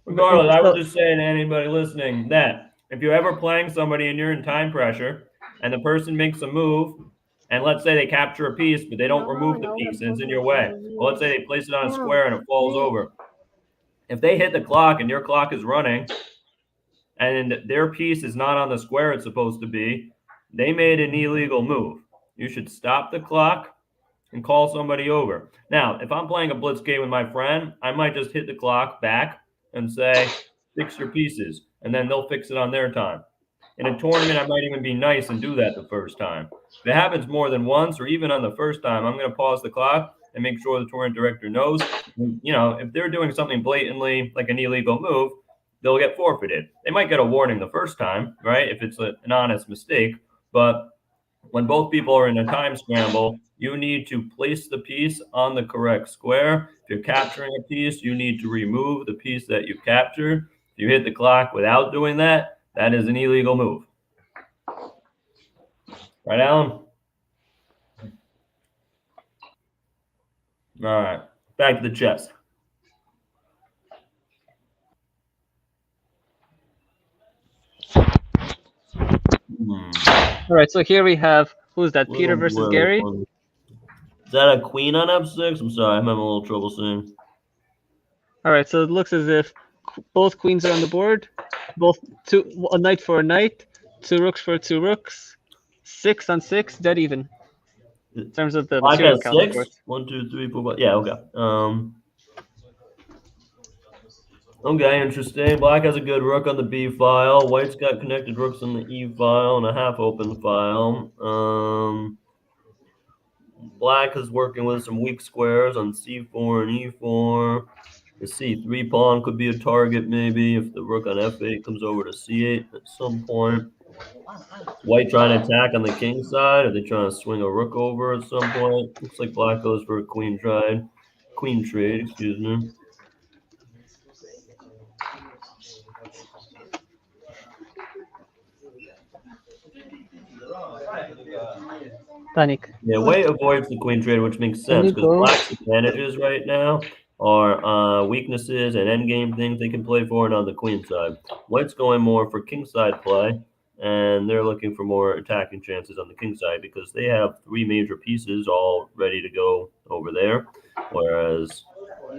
Regardless, I was just saying to anybody listening that if you're ever playing somebody and you're in time pressure and the person makes a move, and let's say they capture a piece, but they don't remove the piece and it's in your way. Well, let's say they place it on a square and it falls over. If they hit the clock and your clock is running and their piece is not on the square it's supposed to be, they made an illegal move. You should stop the clock and call somebody over. Now, if I'm playing a blitz game with my friend, I might just hit the clock back and say, fix your pieces, and then they'll fix it on their time. In a tournament, I might even be nice and do that the first time. If it happens more than once or even on the first time, I'm going to pause the clock and make sure the tournament director knows. You know, if they're doing something blatantly like an illegal move, they'll get forfeited. They might get a warning the first time, right, if it's an honest mistake. But when both people are in a time scramble, you need to place the piece on the correct square. If you're capturing a piece, you need to remove the piece that you captured. If you hit the clock without doing that, that is an illegal move. Right, Alan? All right, back to the chess. All right, so here we have, who's that? Peter versus Gary? Is that a queen on f6? I'm sorry, I'm having a little trouble seeing. All right, so it looks as if both queens are on the board. Both a knight for a knight, 2 rooks for 2 rooks, 6 on 6, dead even. In terms of the material count, of course. 1, 2, 3, 4, 5. Yeah, okay. Okay, interesting. Black has a good rook on the B file. White's got connected rooks on the E file and a half open file. Black is working with some weak squares on C4 and E4. The C3 pawn could be a target maybe if the rook on F8 comes over to C8 at some point. White trying to attack on the king side. Are they trying to swing a rook over at some point? Looks like Black goes for a queen trade, excuse me. Panic. Yeah, White avoids the queen trade, which makes sense because Black's advantages right now are weaknesses and endgame things they can play for, and on the queen side. White's going more for king side play, and they're looking for more attacking chances on the king side because they have 3 major pieces all ready to go over there, whereas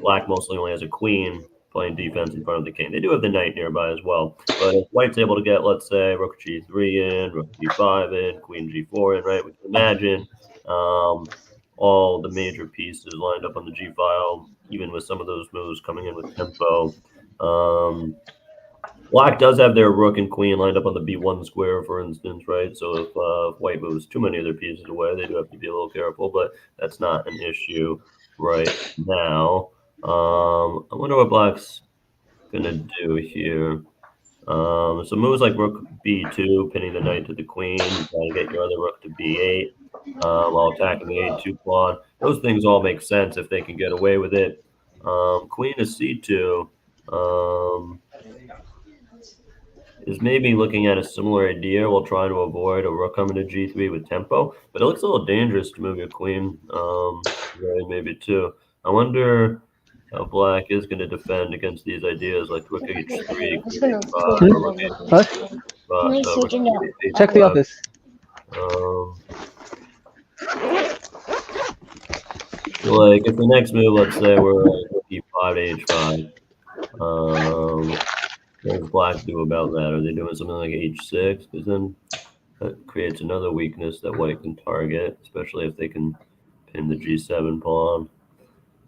Black mostly only has a queen playing defense in front of the king. They do have the knight nearby as well, but if White's able to get, let's say, rook g3 in, rook g5 in, queen g4 in, right, we can imagine all the major pieces lined up on the G file, even with some of those moves coming in with tempo. Black does have their rook and queen lined up on the B1 square, for instance, right? So if White moves too many of their pieces away, they do have to be a little careful, but that's not an issue right now. I wonder what Black's gonna do here. So moves like rook b2, pinning the knight to the queen, trying to get your other rook to b8 while attacking the a2 pawn. Those things all make sense if they can get away with it. Queen to c2 is maybe looking at a similar idea while trying to avoid a rook coming to g3 with tempo, but it looks a little dangerous to move your queen, maybe too. I wonder how Black is going to defend against these ideas like rook h3. Check the office. Like if the next move, let's say we're rook e5 to h5, what does Black do about that? Are they doing something like h6? Because then that creates another weakness that White can target, especially if they can pin the g7 pawn.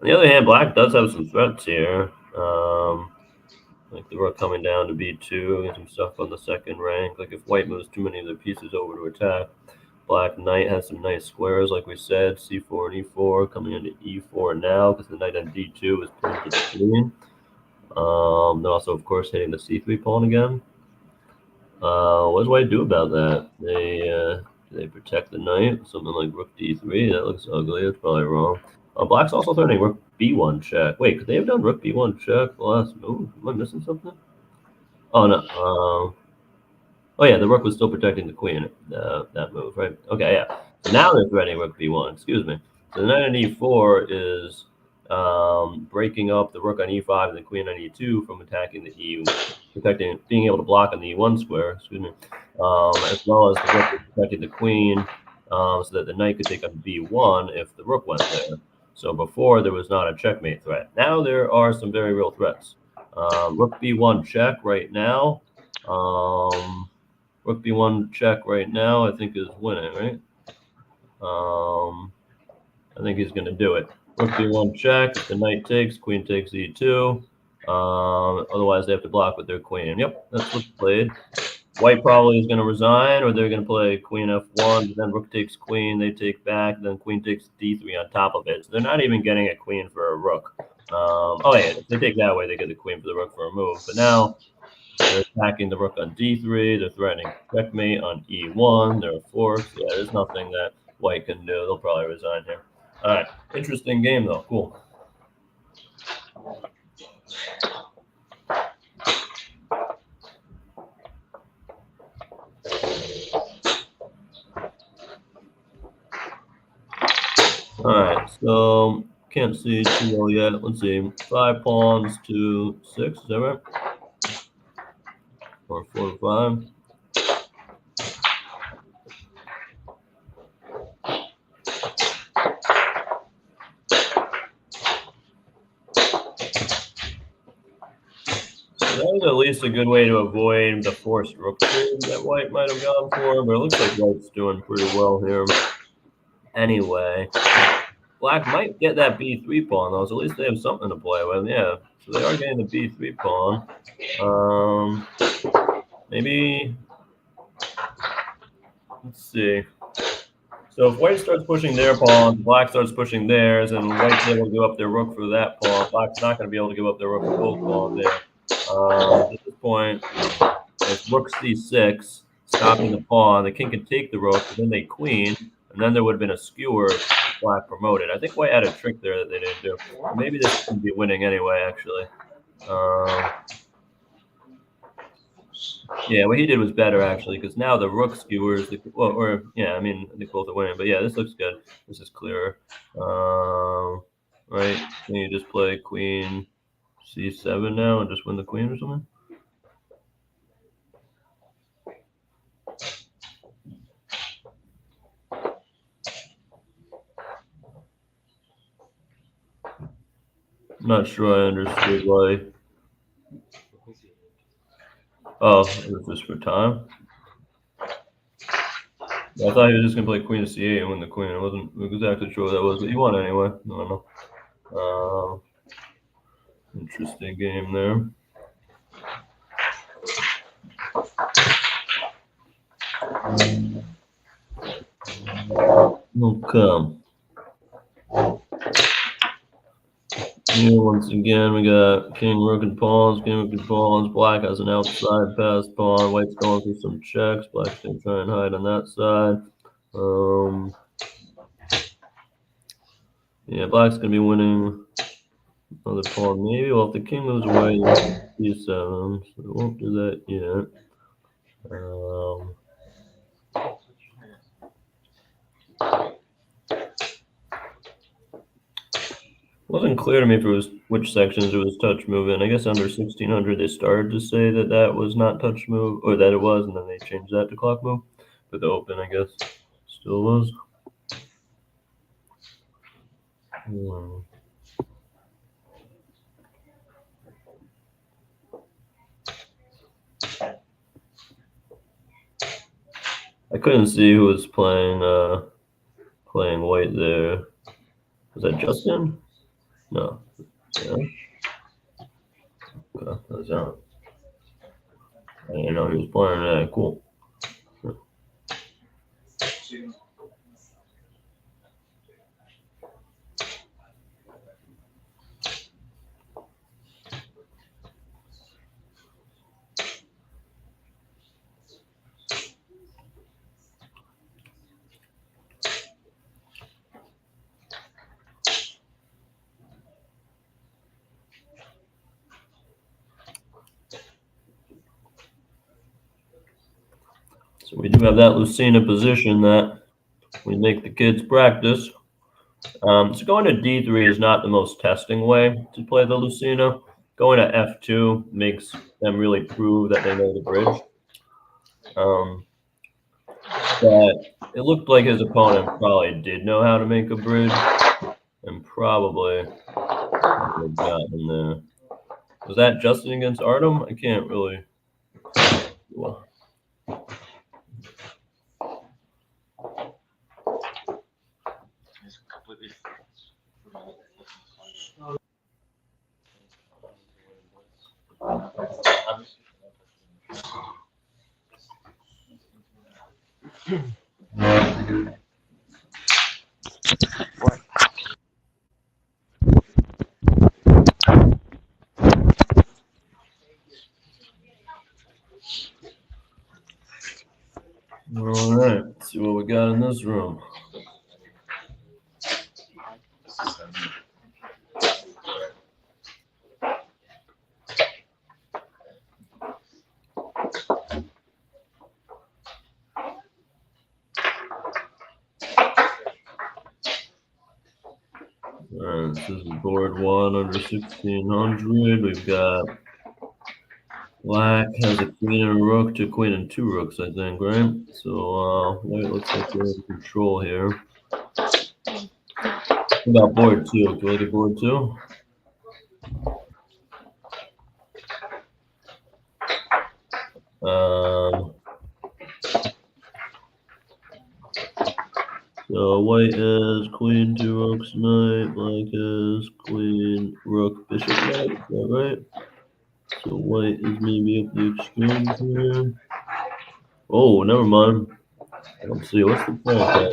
On the other hand, Black does have some threats here, like the rook coming down to b2, and some stuff on the second rank. Like if White moves too many of their pieces over to attack, Black knight has some nice squares, like we said, c4 and e4, coming into e4 now, because the knight on d2 is pinned to the queen. They're also, of course, hitting the c3 pawn again. What does white do about that? They protect the knight, something like rook d3. That looks ugly. That's probably wrong. Black's also threatening rook b1 check. Wait, could they have done rook b1 check the last move? Am I missing something? Oh no. Oh yeah, the rook was still protecting the queen. That move, right? Okay, yeah. So now they're threatening rook b1. Excuse me. So the knight on e4 is breaking up the rook on e5 and the queen on e2 from attacking the being able to block on the e1 square. Excuse me, as well as the rook is protecting the queen, so that the knight could take on b1 if the rook went there. So before there was not a checkmate threat. Now there are some very real threats. Rook b1 check right now. Rook b1 check right now, I think, is winning, right? I think he's going to do it. Rook b1 check. If the knight takes, queen takes e2. Otherwise, they have to block with their queen. Yep, that's what's played. White probably is going to resign, or they're going to play queen f1, then rook takes queen, they take back, then queen takes d3 on top of it. So they're not even getting a queen for a rook. Oh, yeah, if they take that way, they get the queen for the rook for a move. But now they're attacking the rook on d3. They're threatening checkmate on e1. They're forced. Yeah, there's nothing that white can do. They'll probably resign here. All right. Interesting game, though. Cool. All right. So can't see too well yet. Let's see. 5 pawns to 6. Is that right? Or 4 to 5. That was at least a good way to avoid the forced rook trade that white might have gone for, but it looks like white's doing pretty well here. Anyway, black might get that b3 pawn, though, so at least they have something to play with. Yeah, so they are getting the b3 pawn. Maybe, let's see. So if white starts pushing their pawn, black starts pushing theirs, and white's able to give up their rook for that pawn, black's not going to be able to give up their rook for both pawns there. At this point, it's rook c6, stopping the pawn. The king can take the rook, but then they queen, and then there would have been a skewer if black promoted. I think white had a trick there that they didn't do. Maybe this could be winning anyway, actually. Yeah, what he did was better, actually, because now the rook skewers. I think both are winning. But yeah, this looks good. This is clearer. Right? Can you just play queen c7 now and just win the queen or something? I'm not sure I understood why. Oh, it was just for time? I thought he was just going to play queen to c8 and win the queen. I wasn't exactly sure what that was, but he won anyway. I don't know. Interesting game there. Okay. Here, once again, we got king, rook, and pawns. King, rook, and pawns. Black has an outside pass pawn. White's going for some checks. Black's going to try and hide on that side. Yeah, black's going to be winning another pawn. Maybe. Well, if the king moves away, c7. So we won't do that yet. Wasn't clear to me if it was which sections it was touch move in. I guess under 1600 they started to say that that was not touch move, or that it was, and then they changed that to clock move. But the open, I guess, still was. I couldn't see who was playing white there. Was that Justin? No. Yeah. Okay, that was out. I didn't know he was playing that. Cool. So we do have that Lucina position that we make the kids practice. So going to D3 is not the most testing way to play the Lucina. Going to F2 makes them really prove that they know the bridge. But it looked like his opponent probably did know how to make a bridge and probably would have gotten there. Was that Justin against Artem? I can't really. Well, all right, let's see what we got in this room. All right, this is board 1 under 1600. We've got Black has a queen and a rook to queen and 2 rooks, I think, right? So White looks like they're in control here. What about board 2? Do you look at board 2? So White has queen, 2 rooks, knight. Black has queen, rook, bishop, knight. Is that right? So White is maybe up the exchange here. Oh, never mind. Let's see, what's the plan?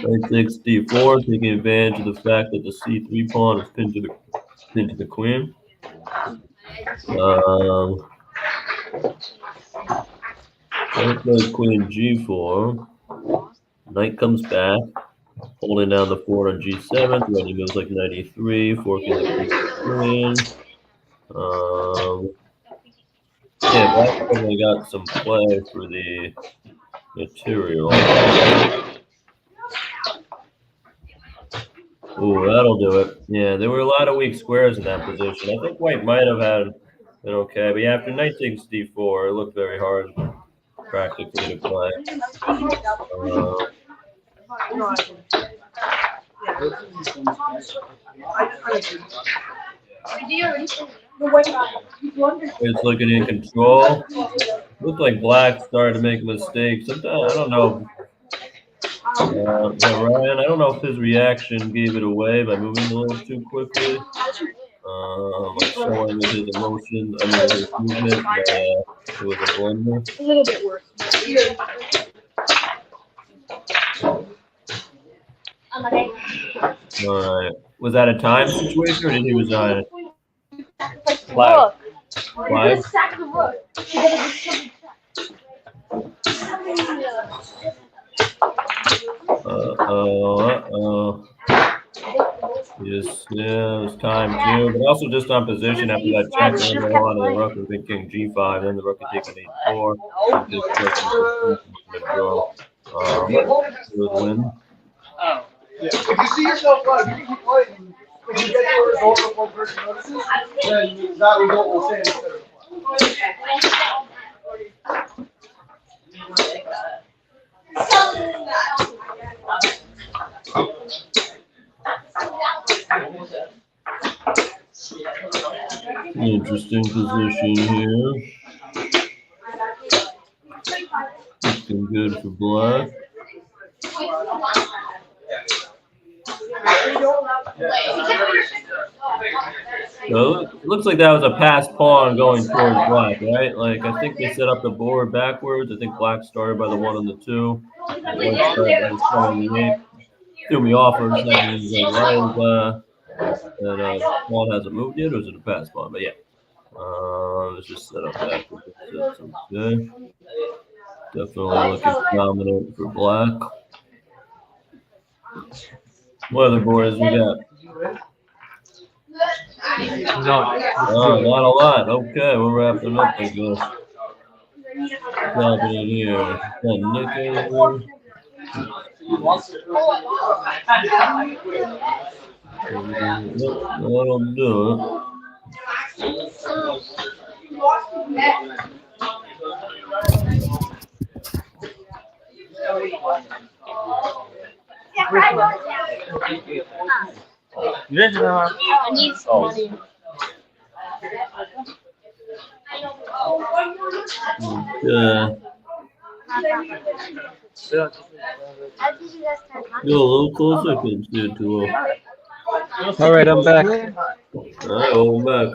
Knight takes d4, taking advantage of the fact that the c3 pawn is pinned to the queen. White plays queen g4. Knight comes back, holding down the 4 on g7. Ready moves like knight e3, forking the queen. Yeah, Black definitely got some play for the material. Ooh, that'll do it. Yeah, there were a lot of weak squares in that position. I think White might have had been okay, but yeah, after knight takes d4, it looked very hard practically to play. It's looking in control. Looked like Black started to make a mistake. Sometimes I don't know. Ryan, I don't know if his reaction gave it away by moving a little too quickly. Like showing with his emotions, I mean with his movement, it was a blunder. A little bit worse. All right. Was that a time situation or did he resign it? Flag. Flag? Yes, yeah, it was time too, but also just on position after that check, and then on to the rook would be king g5, then the rook could take an h4. Win. Yeah. If you see yourself live, you can keep playing. If you get to a result that one person notices, then that result will stand instead of Interesting position here. Looking good for Black. So it looks like that was a pass pawn going towards Black, right? Like I think they set up the board backwards. I think Black started by the 1 and the 2. White started by the 7 and the 8. Threw me off for a second. That pawn hasn't moved yet, or is it a pass pawn? But yeah, let's just set up backwards. Okay. Definitely looking dominant for Black. What other boards we got? No. Oh, not a lot. Okay, we're wrapping up, I guess. happening here? Got Nick over. That'll do it. I need some money. Go a little closer, I couldn't see it too well. Alright, I'm back. Alright, welcome back.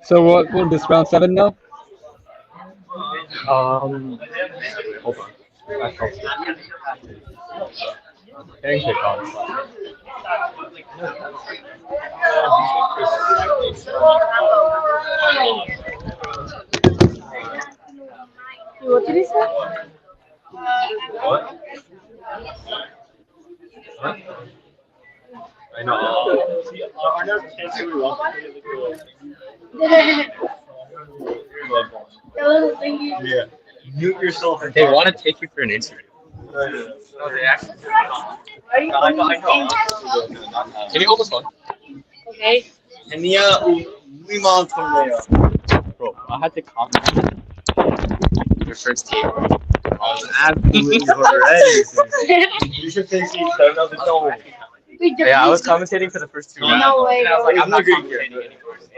So what this round 7 now? Hold on. Getting kicked on. What did he say? What? I know. Yeah. Mute yourself. They want to take you for an interview. Can you hold this one? Okay. Bro, I had to comment your first team. I was absolutely horrendous. You should take these 7 of the show. Yeah, I was commentating for the first 2 rounds. No way. And I was like, I'm not commentating anymore.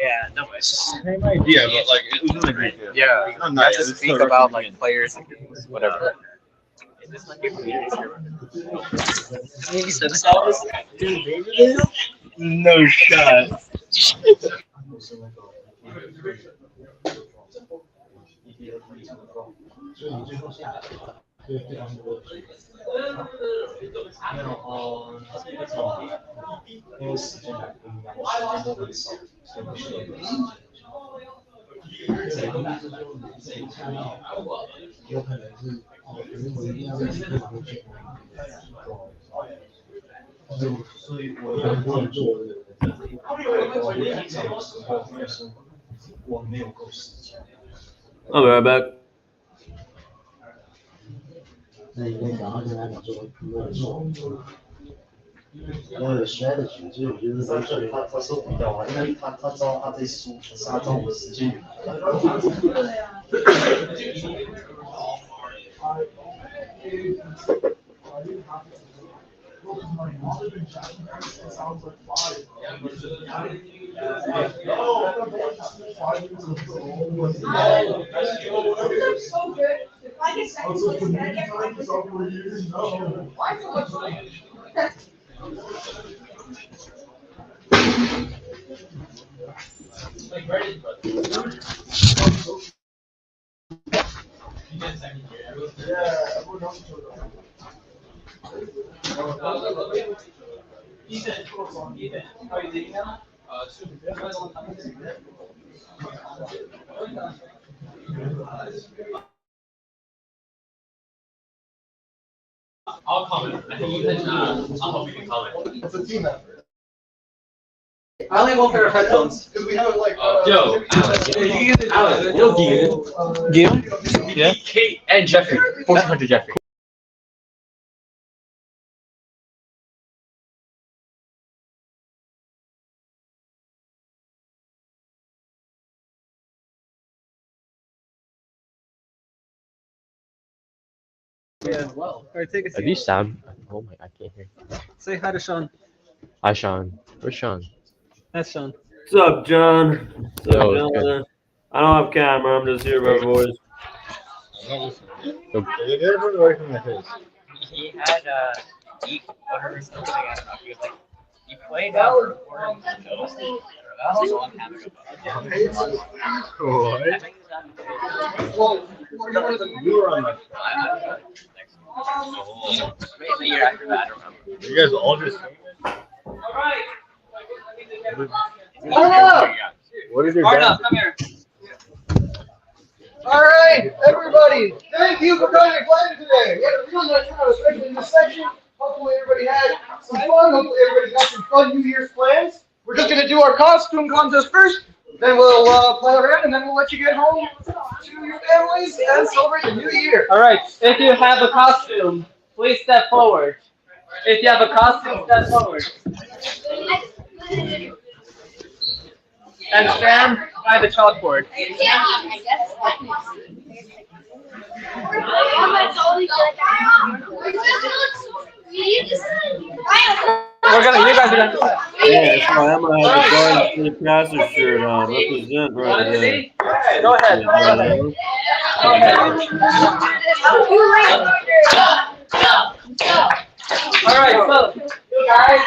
Yeah, no way. Same idea, but like it was really great. Yeah, you have to speak about like players and whatever. Is this like a community server? No shot. I'll be right back. 那应该赶快跟他讲说，如果说要有 strategy， 所以我觉得他受不了啊，因为他知道他在输，可是他知道我时间有I'll comment. I think you can. I'll help you can comment. It's a team effort. I only have one pair of headphones. Because we have like. Yo, Alan. Yo, Gideon. Yeah. Kate and Jeffrey. 400 Jeffrey. Yeah. Well. Alright, take a seat. Have you sound? Oh my, I can't hear. Say hi to Sean. Hi, Sean. Where's Sean? That's Sean. What's up, John? What's up, Yo, John? good. I don't have camera. I'm just here by voice. He had eat whatever something, I don't know. He was like, he played that was a long time ago. What? I think it's You were on my. maybe the year after that, I don't remember. You guys all just. What is your dad? Come here. All right, everybody, thank you for coming and playing today. We had a really nice crowd, especially in this section. Hopefully everybody had some fun. Hopefully everybody got some fun New Year's plans. We're just going to do our costume contest first. Then we'll play around, and then we'll let you get home to your families and celebrate the new year. All right. If you have a costume, please step forward. If you have a costume, step forward. And stand by the chalkboard. You guys are gonna do that. Yeah, so I'm gonna have the Garden State Passer shirt on. Represent right there. Go ahead. Go ahead. All right, so you guys,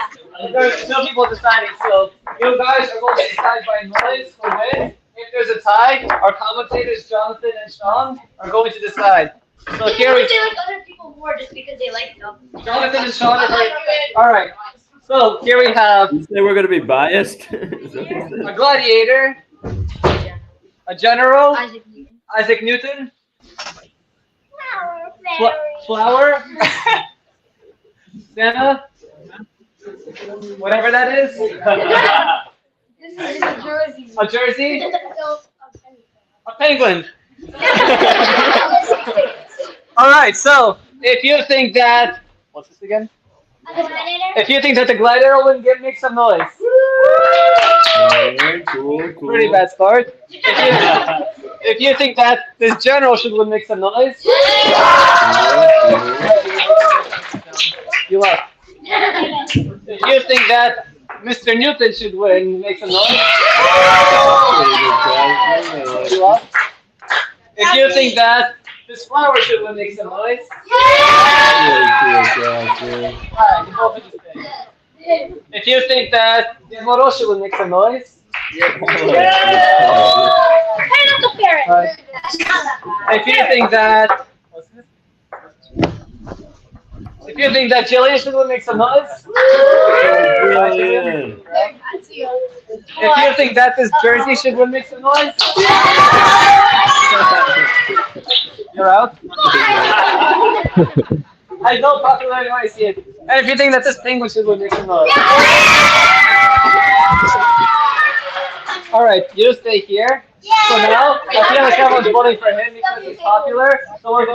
there's two people deciding. So you guys are going to decide by noise who wins. If there's a tie, our commentators Jonathan and Sean are going to decide. So here we. They like other people more just because they like them. Jonathan and Sean are. All right. So here we have. You say we're gonna be biased? A gladiator, a general, Isaac Newton, flower, Santa, whatever that is, This is a jersey. a jersey, a penguin. All right, so if you think that, what's this again? If you think that the glider will make some noise. Cool. Pretty bad start. If you think that this general should make some noise. You lost. If you think that Mr. Newton should win, make some noise. You lost. If you think that this flower should win, make some noise. Alright, you both just think. If you think that the Morosha will make some noise. If you think that Jillian should make some noise. If you think that this jersey should make some noise. You're out. I don't popularly when I see it. And if you think that this penguin should make some noise. All right, you stay here. So now, I feel like everyone's voting for him because he's popular. So what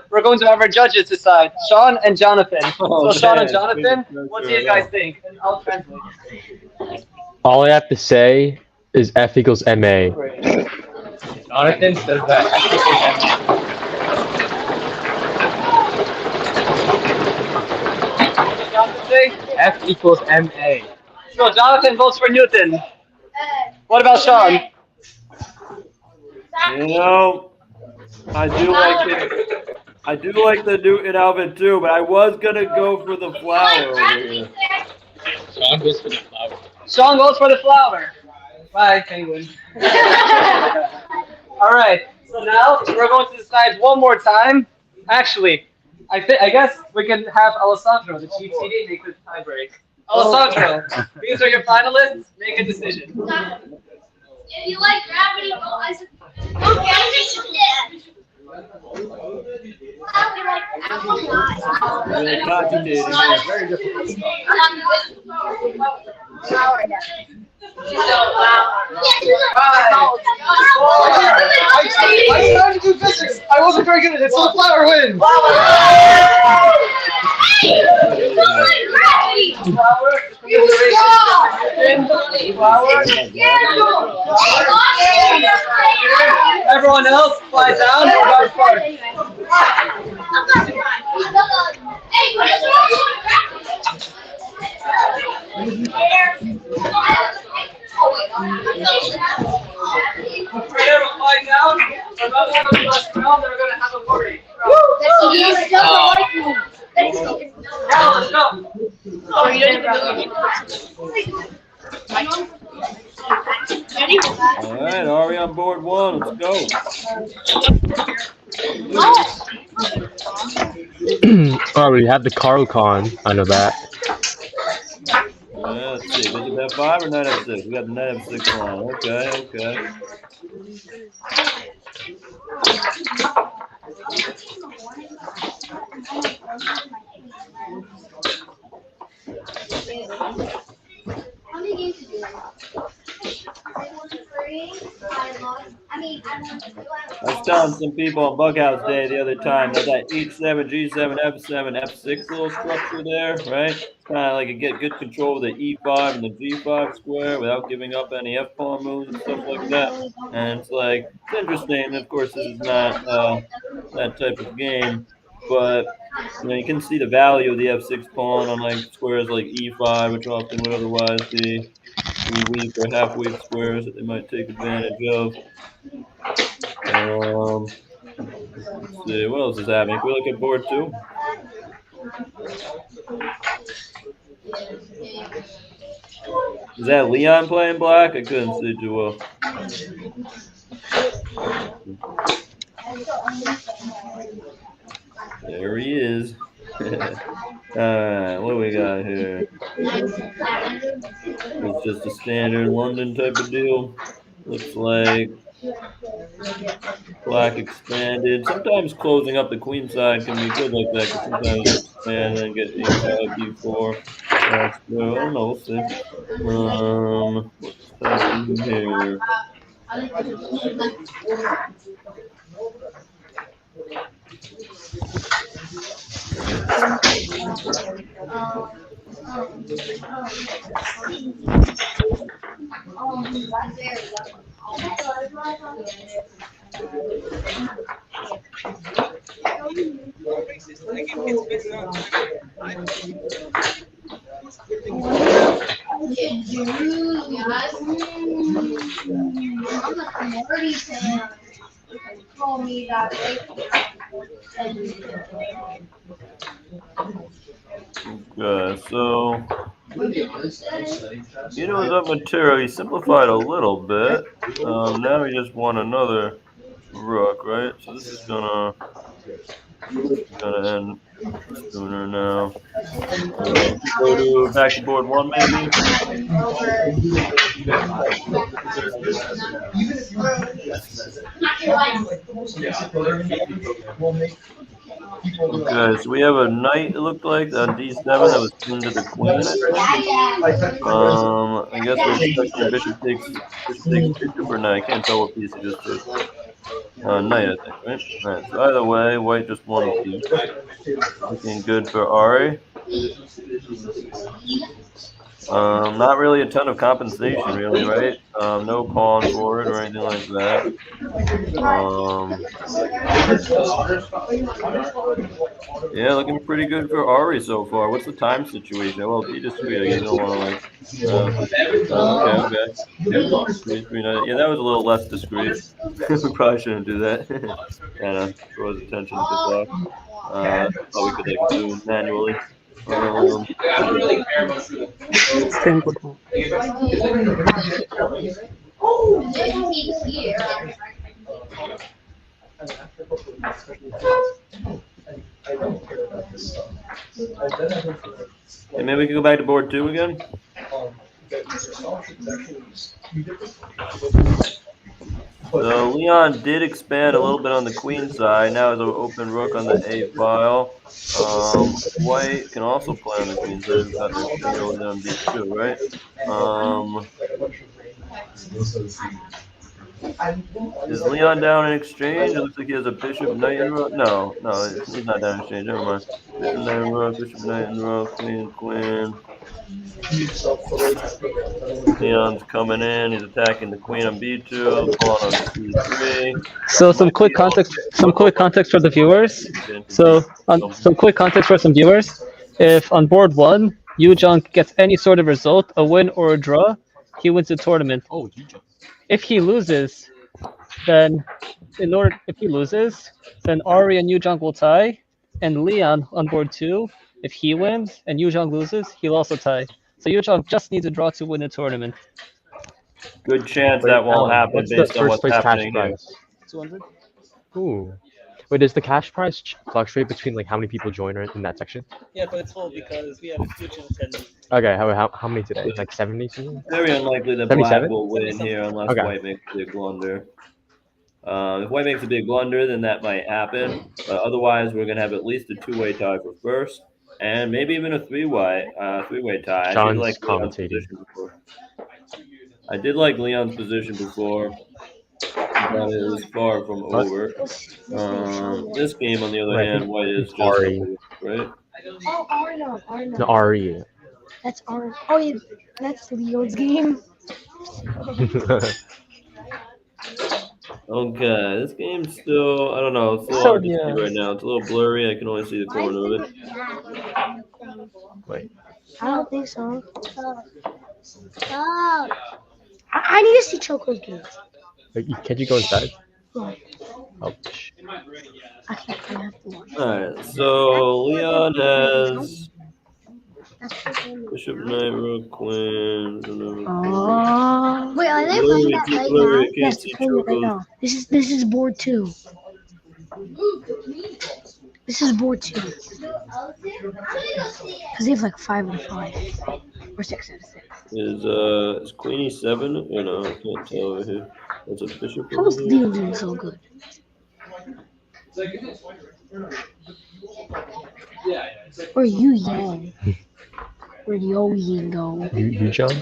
we're going to have our judges decide. Sean and Jonathan. So Sean and Jonathan, what do you guys think? And I'll translate. All I have to say is F equals MA. Jonathan says that. What does Jonathan say? F equals MA. So Jonathan votes for Newton. What about Sean? You know, I do like the Newton outfit too, but I was gonna go for the flower over here. Sean goes for the flower. Sean goes for the flower. Bye, penguin. All right. So now we're going to decide one more time. Actually, I guess we can have Alessandro, the chief CD, make the tie break. Alessandro, these are your finalists. Make a decision. If you like gravity, go Isaac. Okay, Very difficult. I tried to do physics. I wasn't very good at it, so the flower wins. Everyone else flies down or goes first. Everyone fly down. About the last round, they're going to have a worry. Yeah, let's go. All right, are we on board one? Let's go. Oh, we have the Carl-Con. I know that. Yeah, let's see. Was it that 5 or knight f6? We got the knight f6 on. Okay. How many games did you win? I was telling some people on Bughouse Day the other time that H7, G7, F7, F6 little structure there, right? It's kind of like you get good control of the E5 and the G5 square without giving up any F pawn moves and stuff like that. And it's like, it's interesting. Of course, this is not that type of game, but you can see the value of the F6 pawn on like squares like E5, which often would otherwise be weak or half weak squares that they might take advantage of. Let's see, what else is happening? Can we look at board 2? Is that Leon playing black? I couldn't see too well. There he is. Alright, what do we got here? It's just a standard London type of deal. Looks like black expanded. Sometimes closing up the queen side can be good like that, because sometimes you expand and get a5, b4. So I don't know, we'll see. What's happening here? Okay, so it was up material. He simplified a little bit. Now he just won another rook, right? So this is gonna end sooner now. Go to back to board 1, maybe. Okay, so we have a knight, it looked like, on d7 that was pinned to the queen, I guess we're expecting bishop takes bishop or knight. I can't tell what piece he just took. Knight, I think, right? Alright, so either way, white just won a piece. Looking good for Ari. Not really a ton of compensation, really, right? No pawn for it or anything like that. Yeah, looking pretty good for Ari so far. What's the time situation? Well, be discreet. I guess you don't want to like. Okay. Yeah, that was a little less discreet. We probably shouldn't do that. Kind of draws attention to the clock. Probably could like do manually. Hey, maybe we can go back to board 2 again. So Leon did expand a little bit on the queen side. Now has an open rook on the a file. White can also play on the queen side. He's got the queen over on b2, right? Is Leon down in exchange? It looks like he has a bishop, knight, and rook. No, he's not down in exchange. Never mind. Bishop, knight, and rook. Bishop, knight, and rook. Queen. Leon's coming in. He's attacking the queen on b2, pawn on c3. So some quick context for the viewers. Some quick context for some viewers. If on board 1, Yu-Jung gets any sort of result, a win or a draw, he wins the tournament. Oh, Yu-Jung. If he loses, then Ari and Yu-Jung will tie, and Leon on board 2, if he wins and Yu-Jung loses, he'll also tie. So Yu-Jung just needs a draw to win the tournament. Good chance that won't happen based on what's happening here. 200. Ooh. Wait, does the cash prize fluctuate between like how many people join in that section? Yeah, but it's full because we have a huge attendance. Okay, how many today? Like 70 something? Very unlikely that 77? black will win here unless white makes a big blunder. If white makes a big blunder, then that might happen. Otherwise, we're going to have at least a two-way tie for first, and maybe even a three-way tie. John's commentating. I did like Leon's position before, but it was far from over. This game, on the other Wait, I hand, think White is it's just Ari. over, right? Oh, Arno, Arno. No, Ari. That's Arno. Oh, yeah, that's Leo's game. Okay, this game's still, I don't know, it's a little hard to see right now. It's a little blurry. I can only see the corner of it. Wait. I don't think so. I need to see Choco's game. Can't you go inside? No, Oh, I can't. I have to watch. Alright, so Leon has Bishop, Knight, Rook, Queen. Oh. Wait, are they playing that right now? Yes, they're playing it right now. This is board 2. This is board 2. Because they have like 5 out of 5. Or 6 out of 6. Is Queen E7? Or no, I can't tell over here. That's a bishop. How is Leo doing so good? Or Yu Yang. Where'd Yo Yin go? You jump?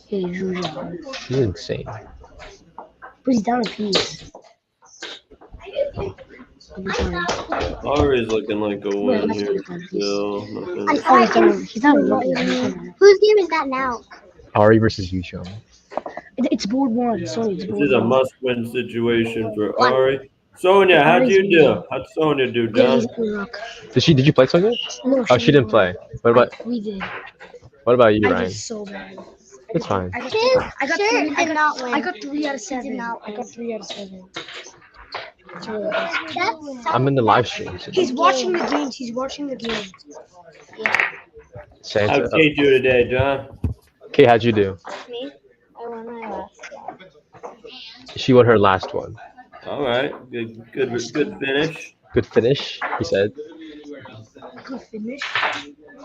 Yeah, Yu Yang. He's insane. But he's down a piece. Ari's looking like a win here still. He's not lucky. Whose game is that now? Ari versus Yuchong. It's board 1. Sorry, it's This board is a 1. must-win situation for Ari. Sonia, how'd you do? How'd Sonia do, John? Did you play Sonia? No, Oh, she didn't play. What about We did. What about you, I Ryan? did so bad. It's fine. I got 3 out of 7. I got 3 out of 7. It's really awesome. I'm in the live stream. So He's watching the games. He's watching the games. Santa. How'd Kate do today, John? Kate, how'd you do? Me? I won my last one. She won her last one. All right, good finish. Good finish, he said. Good finish.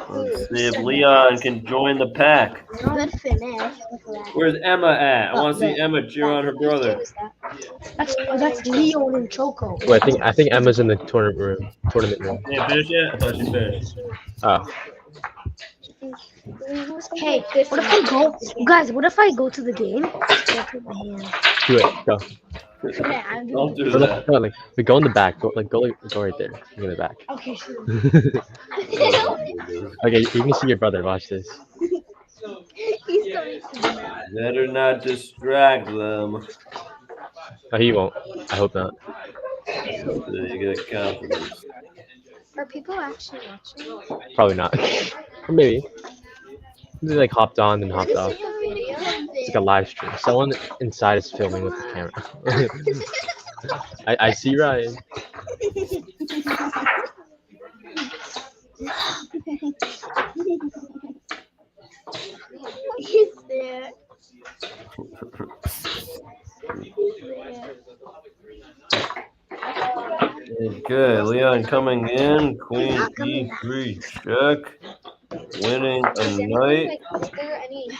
Let's see if Leon can join the pack. Good finish. Where's Emma at? I want to see Emma cheer on her brother. That's Leon and Choco. Wait, I think Emma's in the tournament room. Can't finish yet? I thought she finished. Oh. Hey, what if I go, guys? What if I go to the game? Do it. Go. Don't do that. No, go in the back. Go right there. Go in the back. Okay, sure. Okay, you can see your brother. Watch this. Better not distract them. Oh, he won't. I hope not. So you get confidence. Are people actually watching? Probably not. Or maybe. They like hopped on and hopped off. It's like a live stream. Someone inside is filming with the camera. I see Ryan. He's there. Okay, Leon coming in. Queen E3 check. Winning a knight.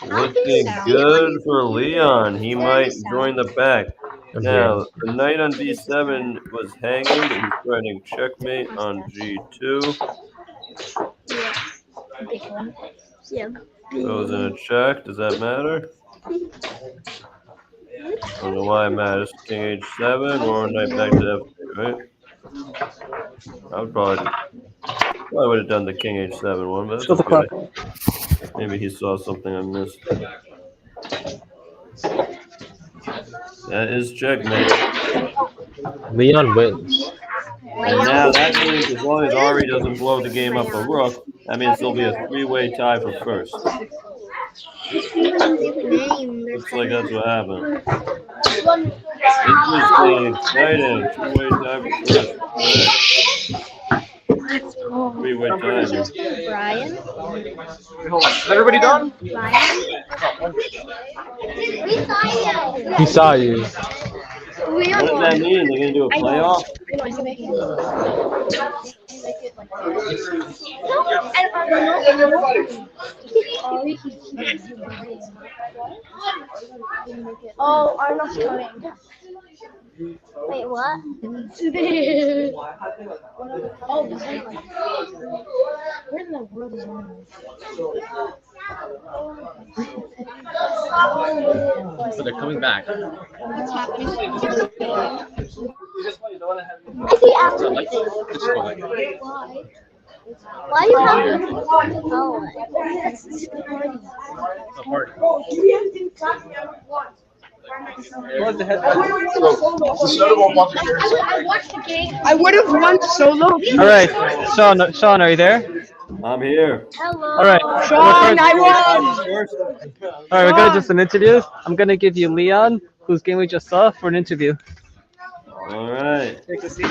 Looking good for Leon. He might join the pack. Now, the knight on B7 was hanging, but he's threatening checkmate on G2. Goes in a check. Does that matter? I don't know why it matters. King H7 or knight back to F3, right? I would probably would have done the King H7 one, but that's okay. Maybe he saw something I missed. That is checkmate. Leon wins. And now that means as long as Ari doesn't blow the game up a rook, that means there'll be a 3-way tie for first. Looks like that's what happened. Interesting, exciting. 2-way tie for first. Let's go. 3-way tie. Brian? Hold on. Is everybody done? He saw you. What does that mean? They're going to do a playoff? Oh, Arnold's coming. Wait, what? Oh, where in the world is one? But they're coming back. What's happening? So like, just go like. Why are you having oh, that's the party. A party. What's the head? I would have won solo. All right, Sean, are you there? I'm here. Hello. All right, Sean, I won. all right, we're gonna do some interviews. I'm gonna give you Leon, whose game we just saw, for an interview. All right. Take a seat.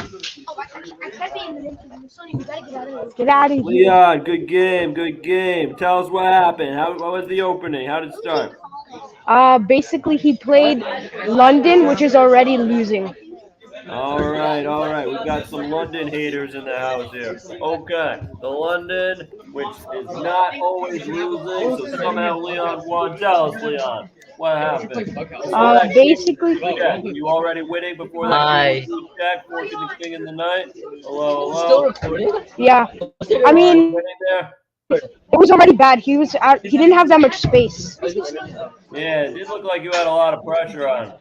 Get out of here. Leon, good game, good game. Tell us what happened. What was the opening? How did it start? Basically, he played London, which is already losing. All right, all right. We've got some London haters in the house here. Okay, the London, which is not always losing, so somehow Leon won. Tell us, Leon, what happened? Basically, Yeah, you already winning before that? Hi. Jack, forking the king in the night. Hello, hello. Still recording? yeah. I mean, Winning there? it was already bad. He didn't have that much space. Yeah, it did look like you had a lot of pressure on.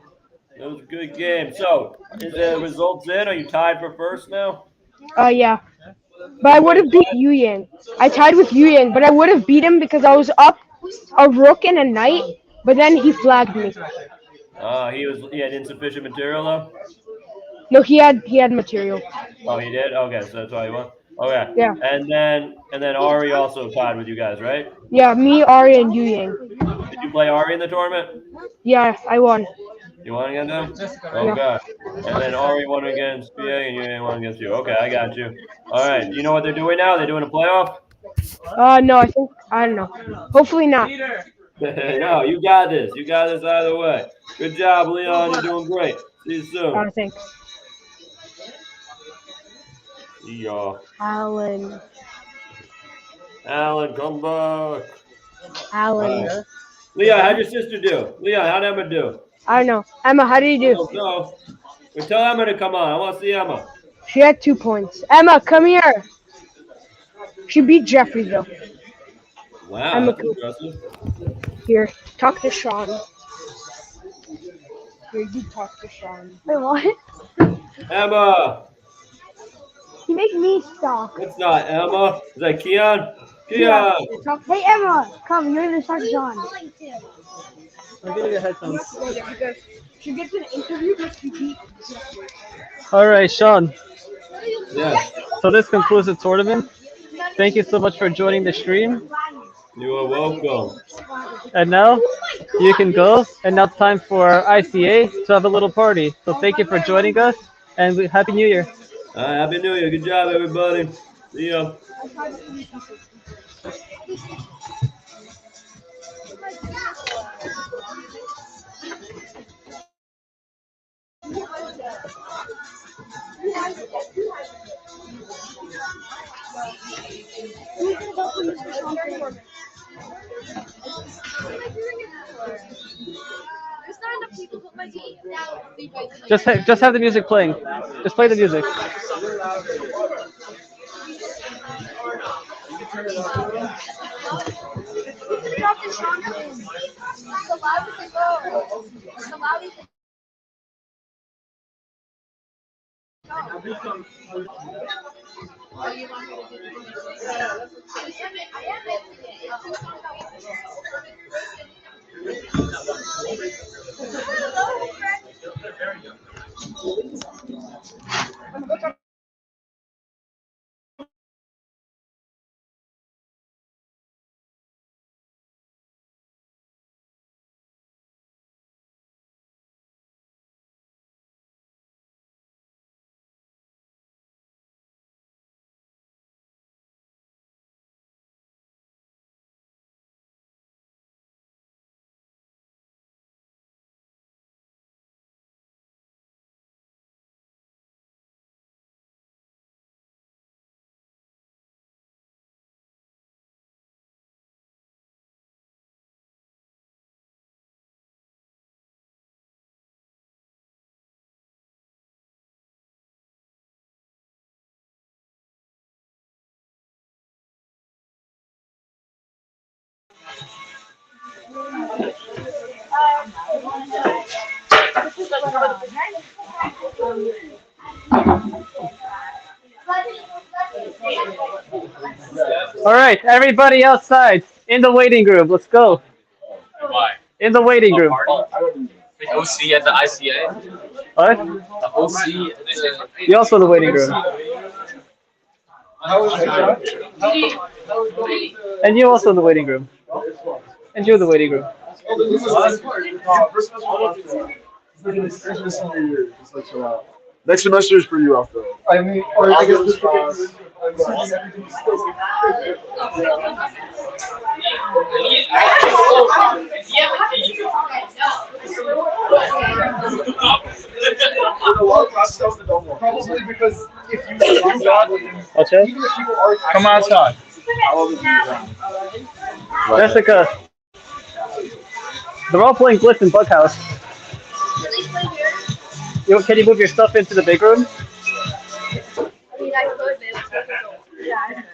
It was a good game. So, is the results in? Are you tied for first now? Yeah. But I would have beat Yu Yang. I tied with Yu Yang, but I would have beat him because I was up a rook and a knight, but then he flagged me. He had insufficient material though? No, he had material. Oh, he did? Okay, so that's why he won. Okay. Yeah. And then Ari also tied with you guys, right? Yeah, me, Ari, and Yu Yang. Did you play Ari in the tournament? Yeah, I won. You won against him? Okay. And then Ari won against PA and you won against you. Okay, I got you. All right. Do you know what they're doing now? They're doing a playoff? No, I don't know. Hopefully not. No, you got this. You got this either way. Good job, Leon. You're doing great. See you soon. Thanks. See y'all. Alan, come back. Alan. Leon, how'd your sister do? Leon, how'd Emma do? I don't know. Emma, how did you do? No. Well, tell Emma to come on. I want to see Emma. She had 2 points. Emma, come here. She beat Jeffrey though. Wow, Emma, that's impressive. here, talk to Sean. Here, you talk to Sean. Wait, what? Emma! You make me stop. It's not Emma. Is that Keon? Keon! Hey, Emma, come. You're gonna start John. I'm getting your headphones. She gets an interview because she beat Jeffrey. All right, Sean. Yes. So this concludes the tournament. Thank you so much for joining the stream. You are welcome. And now you can go. And now it's time for ICA to have a little party. So thank you for joining us and Happy New Year. All right, Happy New Year. Good job, everybody. See ya. Just have the music playing. Just play the music. All right, everybody outside in the waiting room. Let's go. Why? In the waiting room. The OC at the ICA? What? The OC at the... You also in the waiting room. And you also in the waiting room. And you in the waiting room. Next semester is for you, I feel. I mean, or I guess this probably because if you even if people are Come outside. Jessica. They're all playing Blitz and Bughouse. Can you move your stuff into the big room?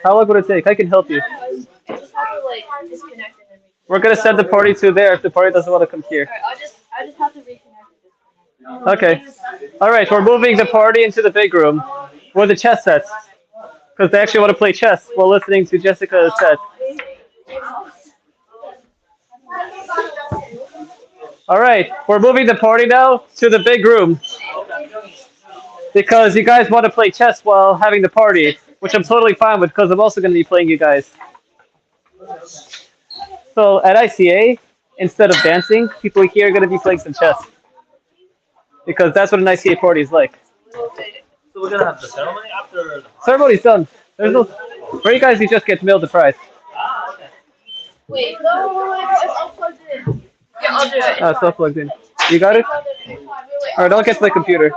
How long would it take? I can help you. We're gonna send the party to there if the party doesn't want to come here. I just have to reconnect. Okay. All right, we're moving the party into the big room where the chess sets, because they actually want to play chess while listening to Jessica's set. All right, we're moving the party now to the big room because you guys want to play chess while having the party, which I'm totally fine with because I'm also going to be playing you guys. So at ICA, instead of dancing, people here are going to be playing some chess because that's what an ICA party is like. So we're gonna have the ceremony after... Ceremony's done. There's no... For you guys, you just get mailed the prize. Wait, no, it's all plugged in. Yeah, I'll do it. It's all plugged in. You got it? Alright, I'll get to the computer.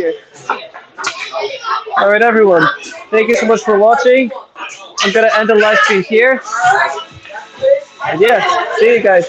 here. All right, everyone. Thank you so much for watching. I'm gonna end the live stream here. And yeah, see you guys.